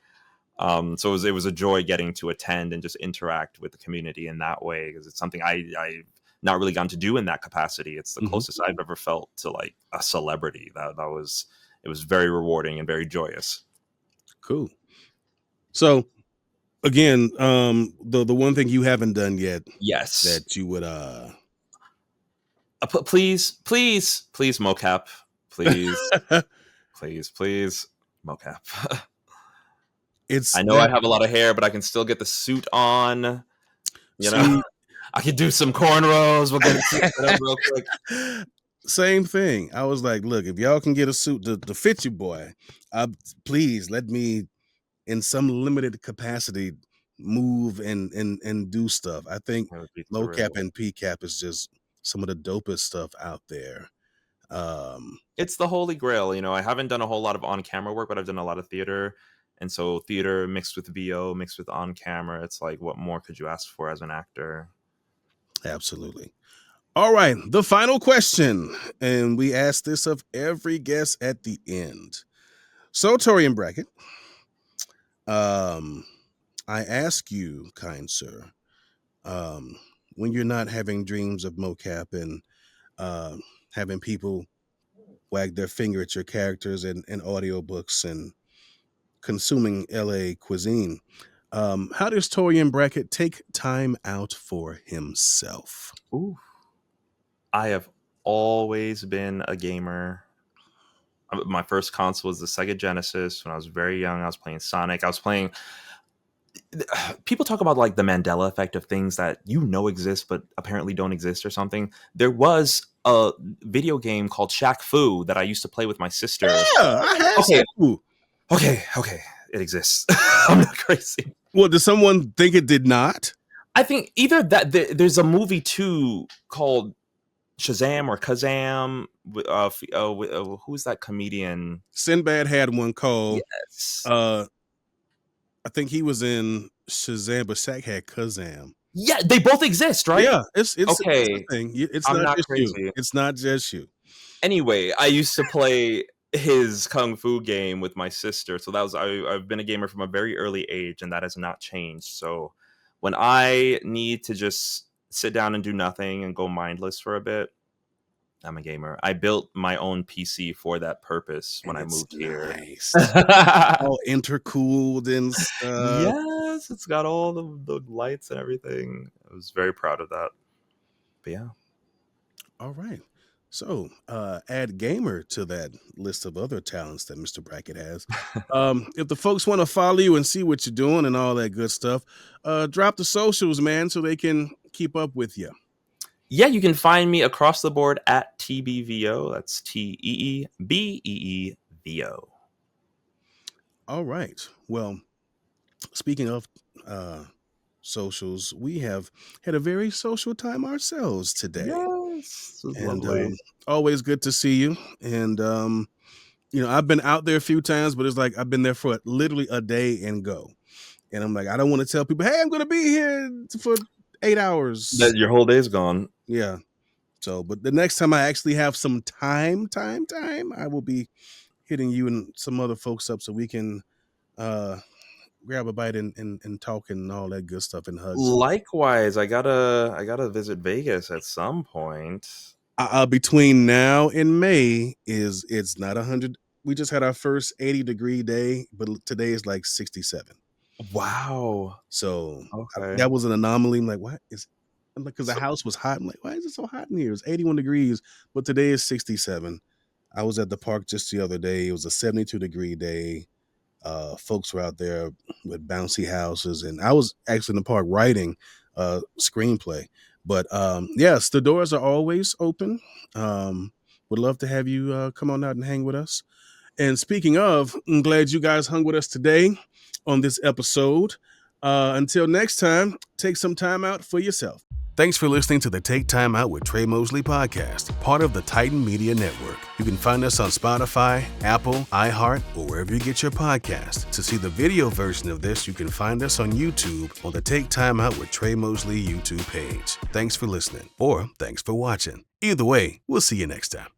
So it was a joy getting to attend and just interact with the community in that way, because it's something I've not really gotten to do in that capacity. It's the closest I've ever felt to like a celebrity. It was very rewarding and very joyous. Cool. So again, the one thing you haven't done yet Yes. that you would please mocap. Please. please mocap. I know I have a lot of hair, but I can still get the suit on. I could do some cornrows. We'll get it up real quick. Same thing. I was like, look, if y'all can get a suit to fit you, boy, please let me, in some limited capacity, move and do stuff. I think mocap and PCAP is just some of the dopest stuff out there. It's the holy grail. I haven't done a whole lot of on-camera work, but I've done a lot of theater. And so theater mixed with VO, mixed with on-camera, it's like, what more could you ask for as an actor? Absolutely. All right, the final question, and we ask this of every guest at the end. So, Torian Brackett, I ask you, kind sir, when you're not having dreams of mocap and having people wag their finger at your characters and audiobooks and consuming LA cuisine, how does Torian Brackett take time out for himself? Ooh. I have always been a gamer. My first console was the Sega Genesis. When I was very young, I was playing Sonic. People talk about like the Mandela effect of things that exist but apparently don't exist or something. There was a video game called Shaq Fu that I used to play with my sister. Yeah, I have Shaq Fu. Okay, it exists. I'm not crazy. Well, does someone think it did not? I think either that there's a movie too called Shazam or Kazam. Who's that comedian? Sinbad had one called. Yes. I think he was in Shazam, but Shaq had Kazam. Yeah, they both exist, right? Yeah, it's okay. It's a thing. It's I'm not just crazy. you. It's not just you. Anyway, I used to play his kung fu game with my sister, so I've been a gamer from a very early age, and that has not changed. So when I need to just sit down and do nothing and go mindless for a bit, I'm a gamer. I built my own PC for that purpose when I moved here. All intercooled and stuff. Yes, it's got all the lights and everything. I was very proud of that. But yeah. All right. So add gamer to that list of other talents that Mr. Brackett has. If the folks want to follow you and see what you're doing and all that good stuff, drop the socials, man, so they can keep up with you. Yeah, you can find me across the board at TBVO. That's TEEBEEVO. All right. Well, speaking of socials, we have had a very social time ourselves today. Yes, and always good to see you. And I've been out there a few times, but it's like I've been there for literally a day and go. And I'm like, I don't want to tell people, hey, I'm going to be here for 8 hours. Your whole day's gone. Yeah. So, but the next time I actually have some time, I will be hitting you and some other folks up so we can grab a bite and talk and all that good stuff and hugs. Likewise, I gotta visit Vegas at some point. Between now and May it's not 100. We just had our first 80-degree day, but today is like 67. Wow. So that was an anomaly. I'm like, what is? I'm like, because the house was hot. I'm like, why is it so hot in here? It's 81 degrees, but today is 67. I was at the park just the other day. It was a 72-degree day. Folks were out there with bouncy houses, and I was actually in the park writing a screenplay. But yes, the doors are always open. Would love to have you come on out and hang with us. And speaking of, I'm glad you guys hung with us today on this episode. Until next time, take some time out for yourself. Thanks for listening to the Take Time Out with Tre Mosley podcast, part of the Titan Media Network. You can find us on Spotify, Apple, iHeart, or wherever you get your podcasts. To see the video version of this, you can find us on YouTube on the Take Time Out with Tre Mosley YouTube page. Thanks for listening, or thanks for watching. Either way, we'll see you next time.